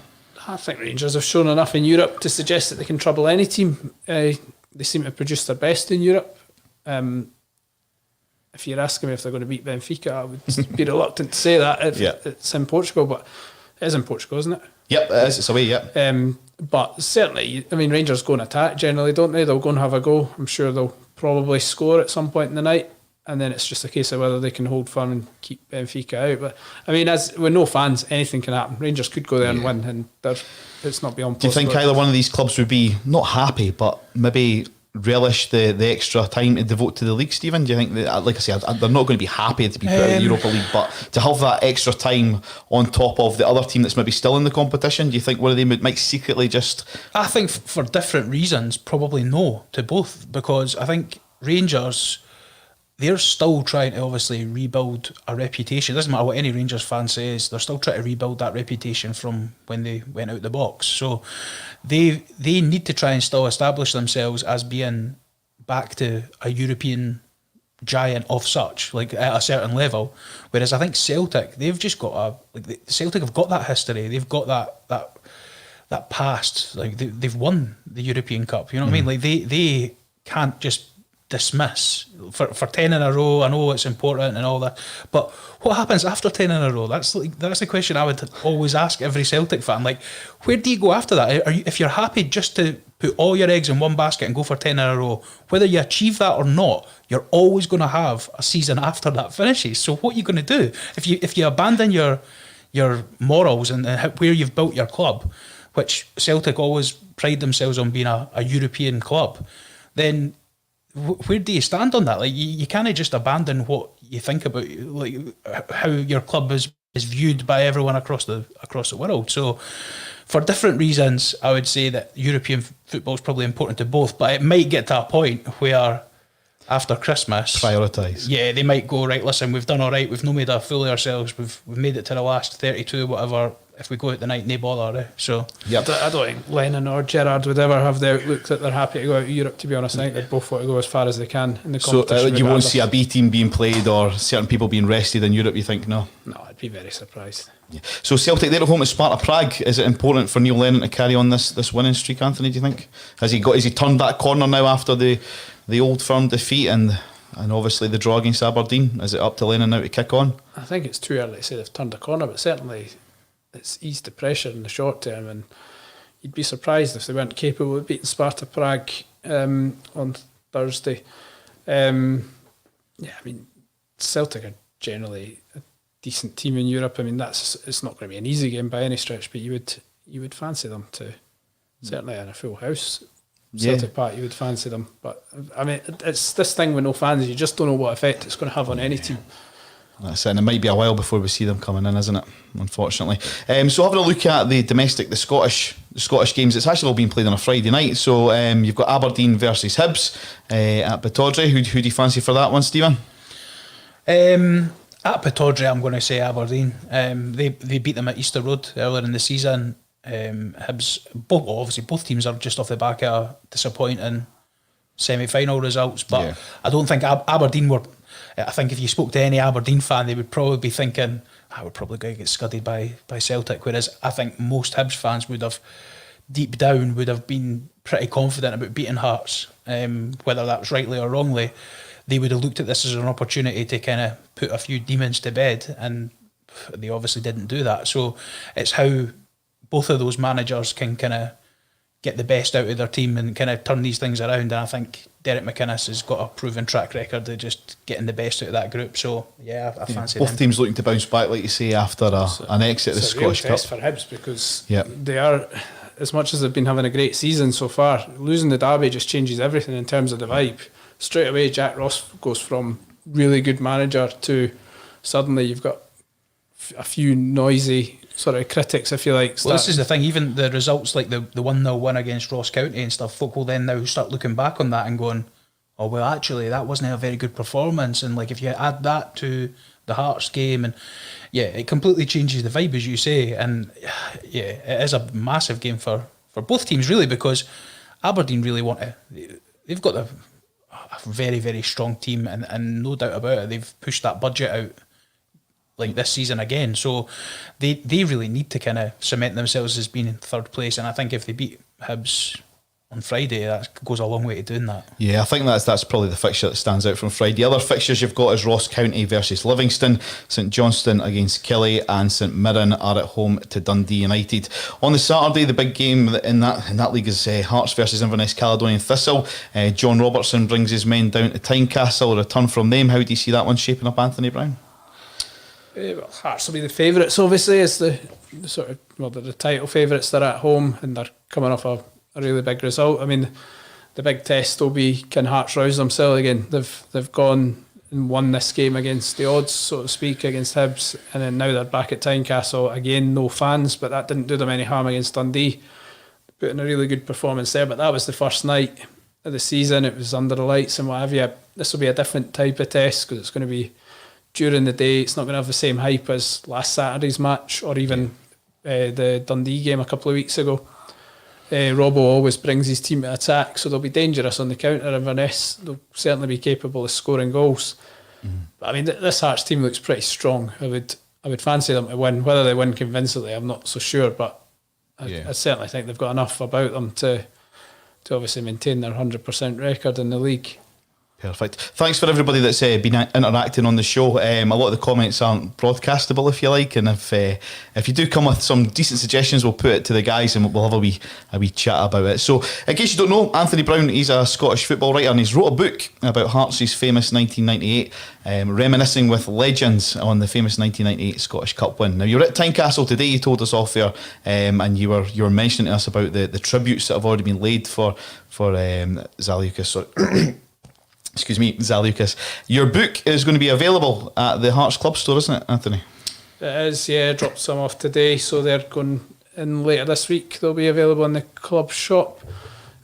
I think Rangers have shown enough in Europe to suggest that they can trouble any team. They seem to produce their best in Europe. If you're asking me if they're going to beat Benfica, I would be reluctant to say that if it's in Portugal, but it is in Portugal, isn't it? Yep, it is. It's away, yep. But certainly, I mean, Rangers go and attack generally, don't they? They'll go and have a go. I'm sure they'll probably score at some point in the night, and then it's just a case of whether they can hold firm and keep Benfica out. But I mean, as with no fans, anything can happen. Rangers could go there and win, and it's not beyond possible. Do you think either one of these clubs would be not happy, but maybe relish the extra time to devote to the league, Stephen? Do you think that, like I said, they're not going to be happy to be put out of the Europa League, but to have that extra time on top of the other team that's maybe still in the competition, do you think one of them might secretly just... I think for different reasons, probably no to both, because I think Rangers, they're still trying to obviously rebuild a reputation. It doesn't matter what any Rangers fan says, they're still trying to rebuild that reputation from when they went out the box. So they need to try and still establish themselves as being back to a European giant of such, like at a certain level. Whereas I think Celtic, they've just got Celtic have got that history, they've got that past. Like they've won the European Cup. You know what I mean? Like they can't just dismiss for 10 in a row. I know it's important and all that, but what happens after 10 in a row? That's the question I would always ask every Celtic fan. Like, where do you go after that? If you're happy just to put all your eggs in one basket and go for 10 in a row, whether you achieve that or not, you're always going to have a season after that finishes. So what are you going to do if you abandon your morals and where you've built your club, which Celtic always pride themselves on being a European club, then where do you stand on that? Like, you can't just abandon what you think about, like how your club is viewed by everyone across the world. So for different reasons, I would say that European football is probably important to both, but it might get to a point where after Christmas, prioritise. Yeah, they might go, right, listen, we've done all right, we've not made a fool of ourselves, we've made it to the last 32, whatever. If we go out tonight, no bother. So yep. I don't think Lennon or Gerrard would ever have the outlook that they're happy to go out of Europe, to be honest. I think they'd both want to go as far as they can in the competition. So you won't see a B team being played or certain people being rested in Europe, you think? No, I'd be very surprised. Yeah. So Celtic, they're at home at Sparta Prague. Is it important for Neil Lennon to carry on this winning streak, Anthony, do you think? Has he turned that corner now after the Old Firm defeat and obviously the draw against Aberdeen? Is it up to Lennon now to kick on? I think it's too early to say they've turned a corner, but certainly it's eased the pressure in the short term, and you'd be surprised if they weren't capable of beating Sparta Prague on Thursday. I mean, Celtic are generally a decent team in Europe. I mean, it's not going to be an easy game by any stretch, but you would fancy them to, certainly in a full house Celtic Park, you would fancy them. But I mean, it's this thing with no fans, you just don't know what effect it's going to have on any team. That's it, and it might be a while before we see them coming in, isn't it? Unfortunately. So having a look at the Scottish games, it's actually all being played on a Friday night. So you've got Aberdeen versus Hibs at Pittodrie. Who do you fancy for that one, Stephen? At Pittodrie, I'm going to say Aberdeen. They beat them at Easter Road earlier in the season. Hibs, obviously both teams are just off the back of disappointing semi-final results, but Yeah. I don't think Aberdeen were. I think if you spoke to any Aberdeen fan, they would probably be thinking, we're probably going to get scudded by Celtic, whereas I think most Hibs fans would have, deep down, would have been pretty confident about beating Hearts, whether that was rightly or wrongly. They would have looked at this as an opportunity to kind of put a few demons to bed, and they obviously didn't do that. So it's how both of those managers can kind of get the best out of their team and kind of turn these things around. And I think Derek McInnes has got a proven track record of just getting the best out of that group. So yeah, I fancy both them. teams looking to bounce back, like you say, after an exit of the It's a real Scottish Cup. test for Hibs because Yep. they are, as much as they've been having a great season so far, losing the derby just changes everything in terms of the vibe. Straight away, Jack Ross goes from really good manager to suddenly you've got a few noisy sort of critics, if you like. Well, this is the thing, even the results like the 1-0 win against Ross County and stuff, folk will then now start looking back on that and going, oh, well, actually, that wasn't a very good performance. And like if you add that to the Hearts game, and yeah, it completely changes the vibe, as you say. And yeah, it is a massive game for both teams, really, because Aberdeen really want to, they've got a very, very strong team, and no doubt about it, they've pushed that budget out like this season again. So they really need to kind of cement themselves as being in third place. And I think if they beat Hibs on Friday, that goes a long way to doing that. Yeah, I think that's probably the fixture that stands out from Friday. The other fixtures you've got is Ross County versus Livingston, St Johnstone against Killie, and St Mirren are at home to Dundee United. On the Saturday, the big game in that league is Hearts versus Inverness Caledonian Thistle. John Robertson brings his men down to Tynecastle, a return from them. How do you see that one shaping up, Anthony Brown? Well, Hearts will be the favourites, obviously, as the sort of, well, they're the title favourites. They're at home and they're coming off a really big result. I mean, the big test will be, can Hearts rouse themselves again? They've gone and won this game against the odds, so to speak, against Hibs, and then now they're back at Tynecastle again, no fans, but that didn't do them any harm against Dundee. Put in a really good performance there, but that was the first night of the season. It was under the lights and what have you. This will be a different type of test because it's going to be during the day. It's not going to have the same hype as last Saturday's match or even the Dundee game a couple of weeks ago. Robbo always brings his team to attack, so they'll be dangerous on the counter. Inverness, they'll certainly be capable of scoring goals. But I mean, this Hearts team looks pretty strong. I would fancy them to win. Whether they win convincingly, I'm not so sure, but I certainly think they've got enough about them to obviously maintain their 100% record in the league. Perfect. Thanks for everybody that's been interacting on the show. A lot of the comments aren't broadcastable, if you like, and if you do come with some decent suggestions, we'll put it to the guys and we'll have a wee chat about it. So, in case you don't know, Anthony Brown, he's a Scottish football writer, and he's wrote a book about Hearts' famous 1998, reminiscing with legends on the famous 1998 Scottish Cup win. Now, you were at Tynecastle today, you told us off there, and you were mentioning to us about the tributes that have already been laid for Zaliukas. Sorry. Excuse me, Zaliukas. Your book is going to be available at the Hearts Club store, isn't it, Anthony? It is, yeah. Dropped some off today, so they're going in later this week. They'll be available in the club shop.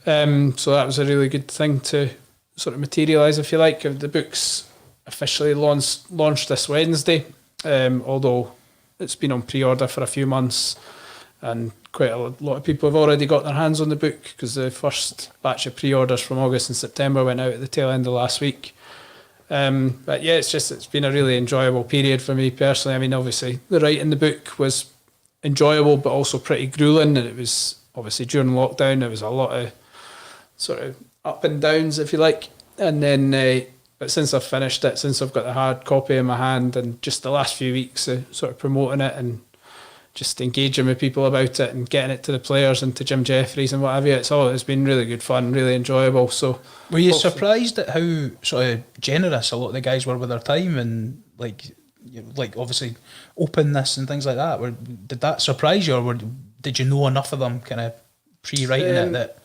So that was a really good thing to sort of materialise, if you like. The book's officially launched this Wednesday, although it's been on pre-order for a few months, and quite a lot of people have already got their hands on the book because the first batch of pre-orders from August and September went out at the tail end of last week. But yeah, it's been a really enjoyable period for me personally. I mean, obviously the writing the book was enjoyable but also pretty grueling, and it was obviously during lockdown there was a lot of sort of up and downs, if you like, and then but since I've finished it, since I've got the hard copy in my hand, and just the last few weeks of sort of promoting it and just engaging with people about it and getting it to the players and to Jim Jeffries and what have you, it's been really good fun, really enjoyable. So, were you surprised at how sort of generous a lot of the guys were with their time and like obviously openness and things like that? Did that surprise you, or did you know enough of them kind of pre-writing it that?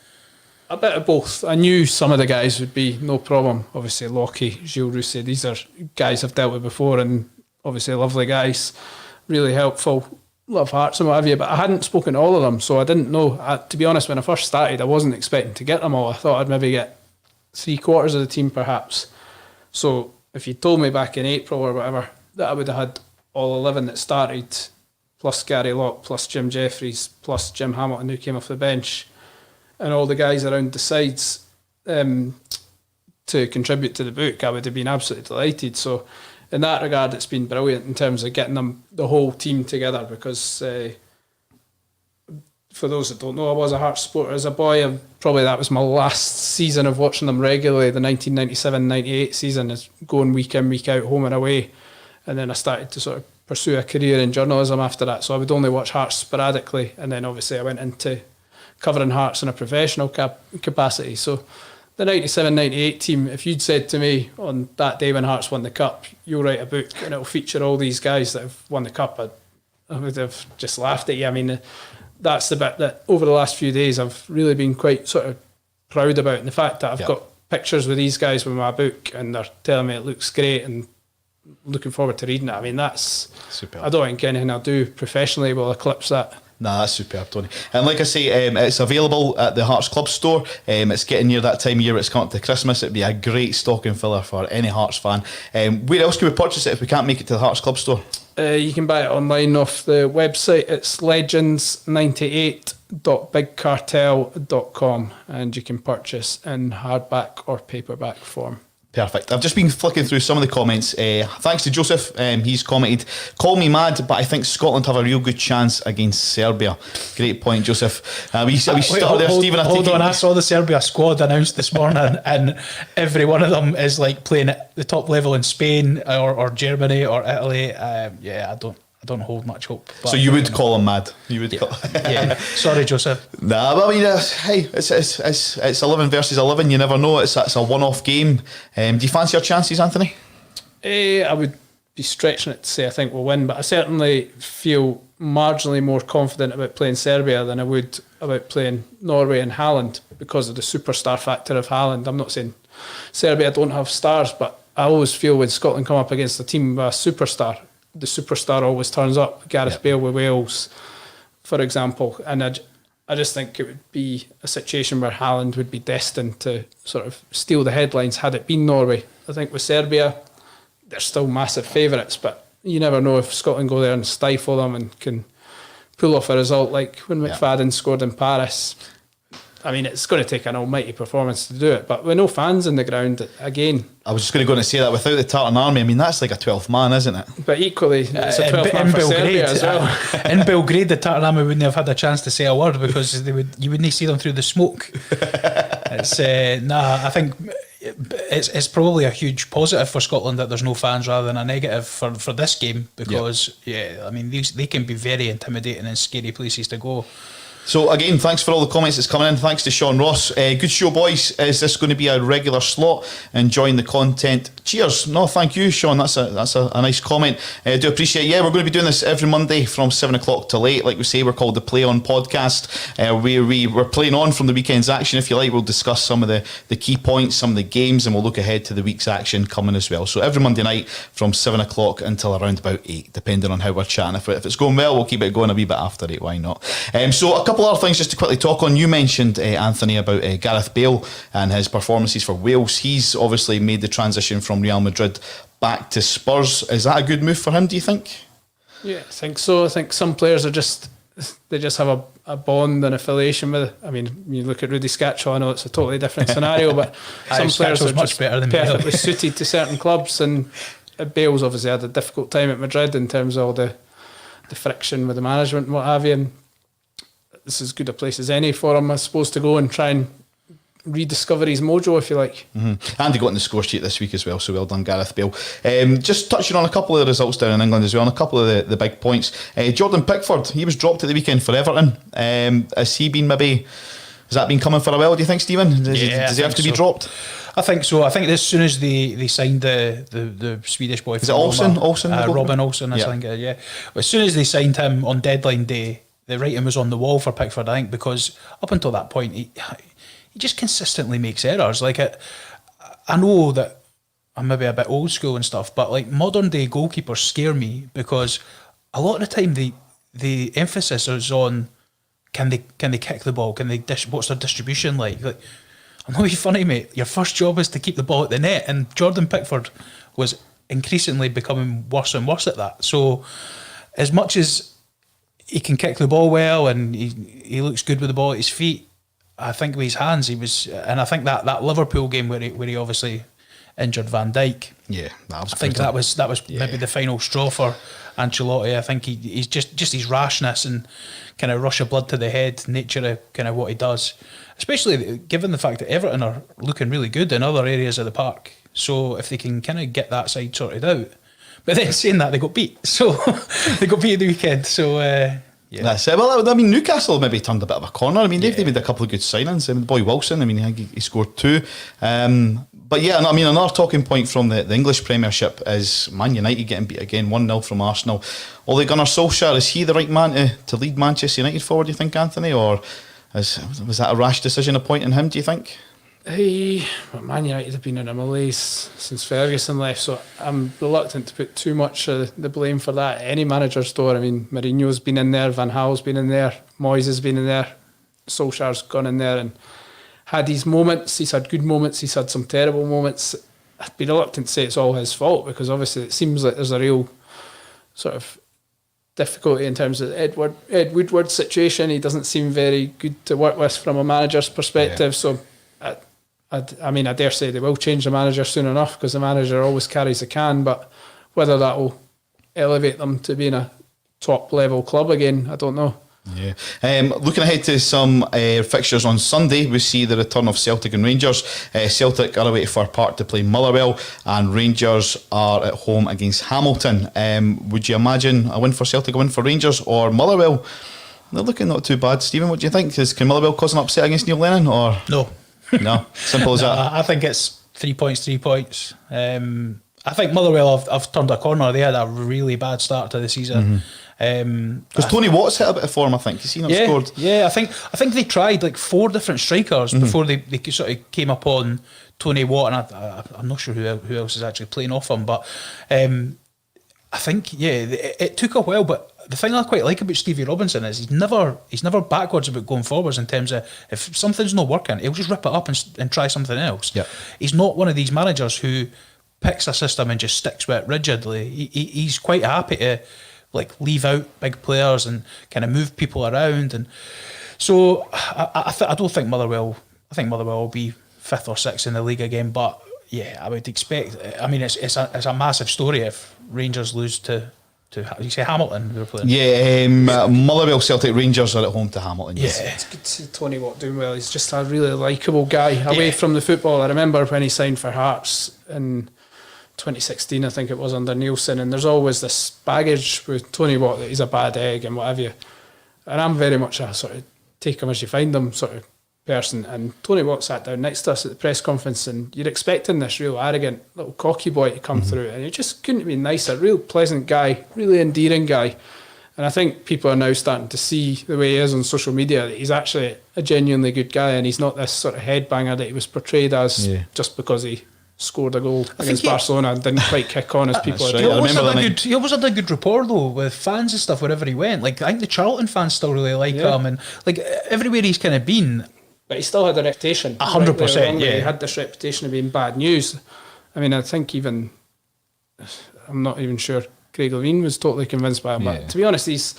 A bit of both. I knew some of the guys would be no problem. Obviously, Lockie, Gilles Rousset, these are guys I've dealt with before, and obviously lovely guys, really helpful. Love Hearts and what have you, but I hadn't spoken to all of them, so I didn't know. To be honest, when I first started, I wasn't expecting to get them all. I thought I'd maybe get 3/4 of the team perhaps. So if you told me back in April or whatever that I would have had all 11 that started plus Gary Locke, plus Jim Jeffries, plus Jim Hamilton, who came off the bench, and all the guys around the sides to contribute to the book, I would have been absolutely delighted. So in that regard, it's been brilliant in terms of getting the whole team together, because for those that don't know, I was a Hearts supporter as a boy, and probably that was my last season of watching them regularly. The 1997-98 season is going week in, week out, home and away, and then I started to sort of pursue a career in journalism after that. So I would only watch Hearts sporadically, and then obviously I went into covering Hearts in a professional capacity. So the 97-98 team, if you'd said to me on that day when Hearts won the Cup, you'll write a book and it'll feature all these guys that have won the Cup, I would have just laughed at you. I mean, that's the bit that over the last few days I've really been quite sort of proud about, and the fact that I've got pictures with these guys with my book and they're telling me it looks great and looking forward to reading it. I mean, that's superb. I don't think anything I'll do professionally will eclipse that. Nah, that's superb, Tony. And like I say, it's available at the Hearts Club store. It's getting near that time of year. It's coming up to Christmas. It'd be a great stocking filler for any Hearts fan. Where else can we purchase it if we can't make it to the Hearts Club store? You can buy it online off the website. It's legends98.bigcartel.com, and you can purchase in hardback or paperback form. Perfect. I've just been flicking through some of the comments. Thanks to Joseph. He's commented, "Call me mad, but I think Scotland have a real good chance against Serbia." Great point, Joseph. We started there, Stephen. Hold on, I saw the Serbia squad announced this morning, and every one of them is like playing at the top level in Spain or Germany or Italy. I don't hold much hope. So you would call him mad? You would call Sorry, Joseph. Nah, but I mean, hey, it's 11 versus 11. You never know. It's a one-off game. Do you fancy your chances, Anthony? I would be stretching it to say I think we'll win, but I certainly feel marginally more confident about playing Serbia than I would about playing Norway and Haaland, because of the superstar factor of Haaland. I'm not saying Serbia don't have stars, but I always feel when Scotland come up against a team with a superstar, the superstar always turns up. Gareth Bale with Wales, for example, and I just think it would be a situation where Haaland would be destined to sort of steal the headlines had it been Norway. I think with Serbia, they're still massive favourites, but you never know if Scotland go there and stifle them and can pull off a result like when McFadden scored in Paris. I mean, it's going to take an almighty performance to do it, but with no fans in the ground, again. I was just going to go and say that without the Tartan Army, I mean, that's like a 12th man, isn't it? But equally, it's a 12th man for Serbia as well. In Belgrade, the Tartan Army wouldn't have had a chance to say a word, because you wouldn't see them through the smoke. I think it's probably a huge positive for Scotland that there's no fans rather than a negative for this game, because I mean, they can be very intimidating and scary places to go. So again, thanks for all the comments that's coming in. Thanks to Sean Ross. Good show, boys. Is this going to be a regular slot? Enjoying the content. Cheers. No, thank you, Sean. That's a nice comment. Do appreciate it. Yeah, we're going to be doing this every Monday from 7 o'clock till 8. Like we say, we're called the Play On Podcast. We're playing on from the weekend's action. If you like, we'll discuss some of the key points, some of the games, and we'll look ahead to the week's action coming as well. So every Monday night from 7 o'clock until around about 8, depending on how we're chatting. If it's going well, we'll keep it going a wee bit after 8. Why not? So a couple other things just to quickly talk on. You mentioned, Anthony, about Gareth Bale and his performances for Wales. He's obviously made the transition from Real Madrid back to Spurs. Is that a good move for him, do you think? Yeah, I think so. I think some players are just have a bond and affiliation with it. I mean, you look at Rudy Scatchell, I know it's a totally different scenario, but some players are much just better than perfectly Bale. suited to certain clubs, and Bale's obviously had a difficult time at Madrid in terms of all the friction with the management and what have you, and this is as good a place as any for him, I suppose, to go and try and rediscover his mojo, if you like. Mm-hmm. And he got in the score sheet this week as well, so well done, Gareth Bale. Just touching on a couple of the results down in England as well, and a couple of the big points. Jordan Pickford, he was dropped at the weekend for Everton. Has that been coming for a while, do you think, Stephen? Does he have to be dropped? I think so. I think as soon as they signed the Swedish boy, is it Olsen? Robin Olsen, I think. Yeah. But as soon as they signed him on deadline day, the writing was on the wall for Pickford, I think, because up until that point, he just consistently makes errors. Like, I know that I'm maybe a bit old school and stuff, but like modern day goalkeepers scare me, because a lot of the time the emphasis is on can they kick the ball, what's their distribution like. I'm not being funny, mate. Your first job is to keep the ball at the net, and Jordan Pickford was increasingly becoming worse and worse at that. So as much as he can kick the ball well, and he looks good with the ball at his feet. I think with his hands, and I think that Liverpool game where he obviously injured Van Dijk. Yeah, that was. I think that was maybe the final straw for Ancelotti. I think he's just his rashness and kind of rush of blood to the head, nature of kind of what he does, especially given the fact that Everton are looking really good in other areas of the park. So if they can kind of get that side sorted out. But then saying that, they got beat. So they got beat at the weekend. So yeah. That's it. Well, I mean, Newcastle maybe turned a bit of a corner. I mean, they've made a couple of good signings. I mean, boy Wilson, I mean, I think he scored 2. But yeah, I mean, another talking point from the English Premiership is Man United getting beat again, 1-0 from Arsenal. Ole Gunnar Solskjaer, is he the right man to lead Manchester United forward, do you think, Anthony? Or was that a rash decision appointing him, do you think? Well, Man United have been in a malaise since Ferguson left, so I'm reluctant to put too much of the blame for that. Any manager's door. I mean, Mourinho's been in there, Van Gaal's been in there, Moyes has been in there, Solskjaer's gone in there and had his moments. He's had good moments, he's had some terrible moments. I'd be reluctant to say it's all his fault, because obviously it seems like there's a real sort of difficulty in terms of Ed Woodward's situation. He doesn't seem very good to work with from a manager's perspective, so I mean, I dare say they will change the manager soon enough, because the manager always carries the can, but whether that will elevate them to being a top level club again, I don't know. Yeah. Looking ahead to some fixtures on Sunday, we see the return of Celtic and Rangers. Celtic are away to Fir Park to play Motherwell, and Rangers are at home against Hamilton. Would you imagine a win for Celtic, a win for Rangers, or Motherwell? They're looking not too bad. Stephen, what do you think? Can Motherwell cause an upset against Neil Lennon? Or No. No, simple as that. I think it's 3 points. I think Motherwell have turned a corner. They had a really bad start to the season. Because Tony Watts hit a bit of form, I think. You seen him scored? Yeah, I think they tried like 4 different strikers before they sort of came up on Tony Watt, and I'm not sure who else is actually playing off him, but I think it took a while. But the thing I quite like about Stevie Robinson is he's never backwards about going forwards in terms of if something's not working, he'll just rip it up and try something else. Yep. He's not one of these managers who picks a system and just sticks with it rigidly. He's quite happy to like leave out big players and kind of move people around, and so I don't think Motherwell. I think Motherwell will be 5th or 6th in the league again, but yeah, I would expect. I mean, it's a massive story if Rangers lose to you say Hamilton who were playing. Yeah, Motherwell, Celtic, Rangers are at home to Hamilton. Yes. It's good to see Tony Watt doing well. He's just a really likeable guy away from the football. I remember when he signed for Hearts in 2016, I think it was, under Nielsen, and there's always this baggage with Tony Watt that he's a bad egg and what have you. And I'm very much a sort of take him as you find him sort of person. And Tony Watt sat down next to us at the press conference, and you're expecting this real arrogant little cocky boy to come through, and he just couldn't be nicer. Real pleasant guy, really endearing guy. And I think people are now starting to see the way he is on social media that he's actually a genuinely good guy, and he's not this sort of headbanger that he was portrayed as just because he scored a goal against Barcelona and didn't quite kick on as people are right. doing. He always had a good rapport though with fans and stuff wherever he went. Like I think the Charlton fans still really like him, and like everywhere he's kind of been. But he still had a reputation. 100%, He had this reputation of being bad news. I mean, I think I'm not even sure Craig Levein was totally convinced by him. But to be honest, he's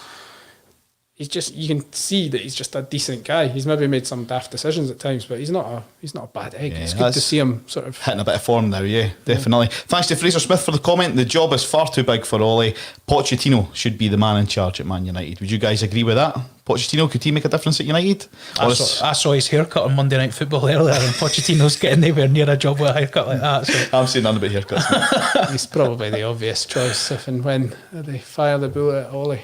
just, you can see that he's just a decent guy. He's maybe made some daft decisions at times, but he's not a bad egg. It's good to see him sort of hitting a bit of form now. Yeah, definitely. Thanks to Fraser Smith for the comment. The job is far too big for Ole. Pochettino should be the man in charge at Man United. Would you guys agree with that? Pochettino, could he make a difference at United? I saw his haircut on Monday Night Football earlier, and Pochettino's getting nowhere near a job with a haircut like that. So. I'm saying nothing about haircuts. He's probably the obvious choice if and when they fire the bullet at Ole.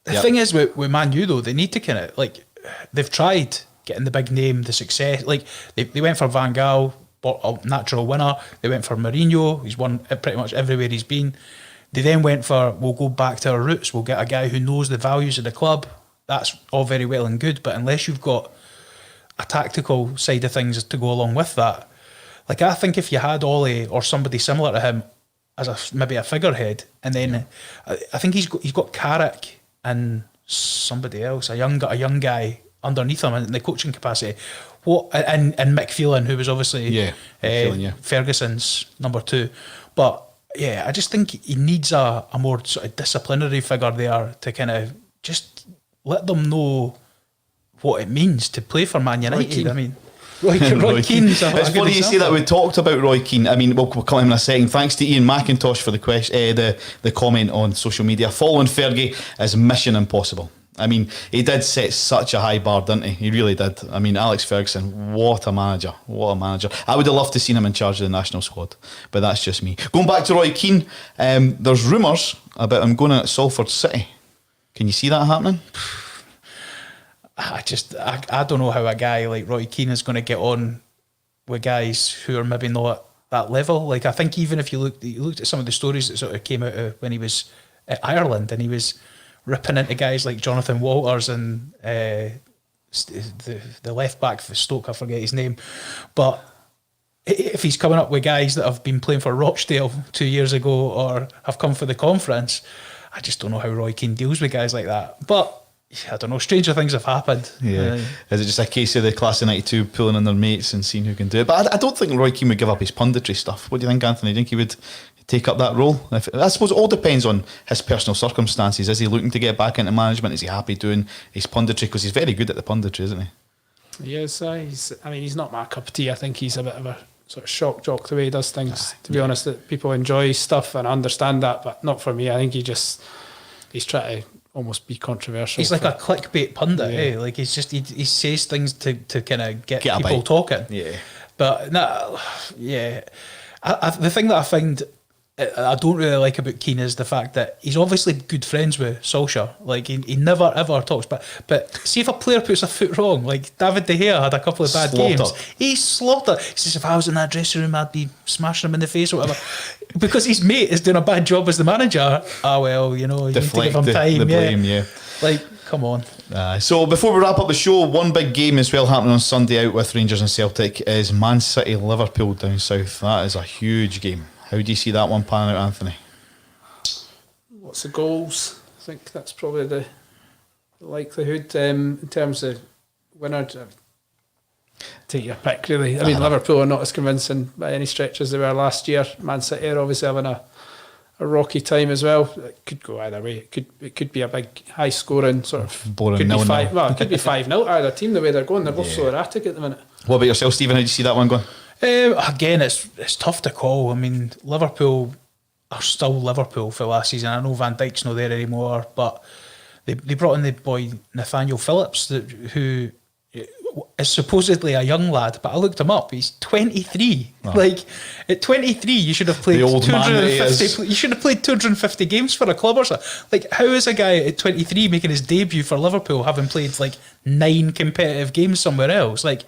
The thing is with Man U though, they need to kind of like, they've tried getting the big name, the success. Like they went for Van Gaal, a natural winner. They went for Mourinho, he's won pretty much everywhere he's been. They then went for, we'll go back to our roots, we'll get a guy who knows the values of the club. That's all very well and good, but unless you've got a tactical side of things to go along with that, like I think if you had Ole or somebody similar to him as maybe a figurehead, and then I think he's got Carrick and somebody else, a young guy underneath him in the coaching capacity. And Mick Phelan, who was obviously Ferguson's number 2, but I just think he needs a more sort of disciplinary figure there to kind of just let them know what it means to play for Man United. I mean, Roy Keane. It's funny you say that. We talked about Roy Keane. I mean, we'll come in a second. Thanks to Ian McIntosh for the question, the comment on social media. Following Fergie is mission impossible. I mean, he did set such a high bar, didn't he? He really did. I mean, Alex Ferguson, what a manager. What a manager. I would have loved to seen him in charge of the national squad, but that's just me. Going back to Roy Keane, there's rumours about him going at Salford City. Can you see that happening? I don't know how a guy like Roy Keane is going to get on with guys who are maybe not at that level. Like, I think even if you looked at some of the stories that sort of came out of when he was at Ireland and he was ripping into guys like Jonathan Walters and the left back for Stoke, I forget his name, but if he's coming up with guys that have been playing for Rochdale 2 years ago or have come for the conference, I just don't know how Roy Keane deals with guys like that. But I don't know, stranger things have happened. Yeah. Is it just a case of the class of 92 pulling in their mates and seeing who can do it? But I don't think Roy Keane would give up his punditry stuff. What do you think, Anthony? Do you think he would take up that role? I suppose it all depends on his personal circumstances. Is he looking to get back into management? Is he happy doing his punditry? Because he's very good at the punditry, isn't he? He is. He's not my cup of tea. I think he's a bit of a sort of shock jock the way he does things. To be honest, that people enjoy stuff and I understand that, but not for me. I think he's trying to almost be controversial. He's like a clickbait pundit, eh? Like he says things to kind of get people talking. Yeah. But the thing that I find I don't really like about Keane is the fact that he's obviously good friends with Solskjaer. Like he never ever talks. But see if a player puts a foot wrong, like David De Gea had a couple of bad games. He's slaughtered. He says if I was in that dressing room, I'd be smashing him in the face or whatever. Because his mate is doing a bad job as the manager. Well, you need to give him time. The blame, yeah. Like, come on. So before we wrap up the show, one big game as well happening on Sunday out with Rangers and Celtic is Man City Liverpool down south. That is a huge game. How do you see that one panning out, Anthony? Lots of goals. I think that's probably the likelihood in terms of winner. Take your pick, really. I mean, Liverpool are not as convincing by any stretch as they were last year. Man City are obviously having a rocky time as well. It could go either way. It could be a big, high scoring sort of boring. Could be 5-0. Well, it could be 5-0 either team the way they're going. They're both so erratic at the minute. What about yourself, Stephen? How do you see that one going? Again, it's tough to call. I mean, Liverpool are still Liverpool for last season. I know Van Dijk's not there anymore, but they brought in the boy Nathaniel Phillips, who is supposedly a young lad, but I looked him up. He's 23. Oh. Like at 23, you should have played 250. You should have played 250 games for a club or something. Like, how is a guy at 23 making his debut for Liverpool, having played like 9 competitive games somewhere else? Like,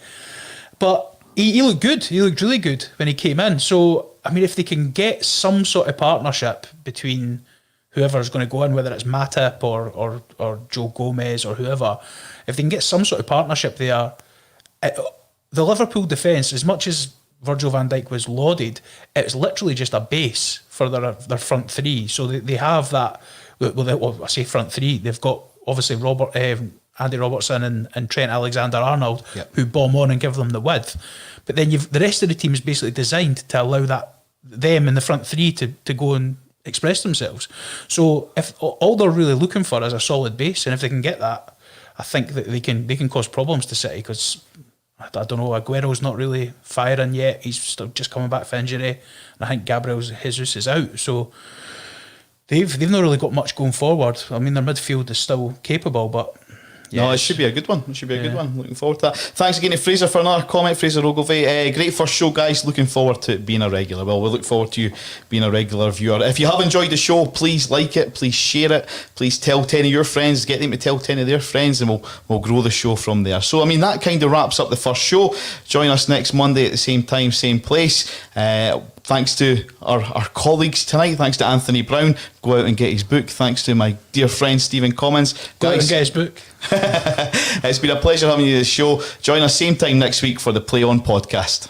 but he looked good. He looked really good when he came in. So, I mean, if they can get some sort of partnership between whoever's going to go in, whether it's Matip or Joe Gomez or whoever, if they can get some sort of partnership there, the Liverpool defence, as much as Virgil van Dijk was lauded, it's literally just a base for their front three. So they have that. Well, I say front three. They've got obviously Andy Robertson and Trent Alexander-Arnold, who bomb on and give them the width. But then the rest of the team is basically designed to allow them in the front three to go and express themselves. So if all they're really looking for is a solid base, and if they can get that, I think that they can cause problems to City, because I don't know, Aguero's not really firing yet. He's still just coming back from injury, and I think Gabriel Jesus is out. So they've not really got much going forward. I mean, their midfield is still capable, but no, it should be a good one. It should be a good one. Looking forward to that. Thanks again to Fraser for another comment. Fraser Ogilvie. Great first show, guys. Looking forward to being a regular. Well, we look forward to you being a regular viewer. If you have enjoyed the show, please like it. Please share it. Please tell 10 of your friends. Get them to tell 10 of their friends, and we'll grow the show from there. So, I mean, that kind of wraps up the first show. Join us next Monday at the same time, same place. Thanks to our colleagues tonight. Thanks to Anthony Brown. Go out and get his book. Thanks to my dear friend Stephen Commons. Go out and get his book. It's been a pleasure having you on the show. Join us same time next week for the Play On podcast.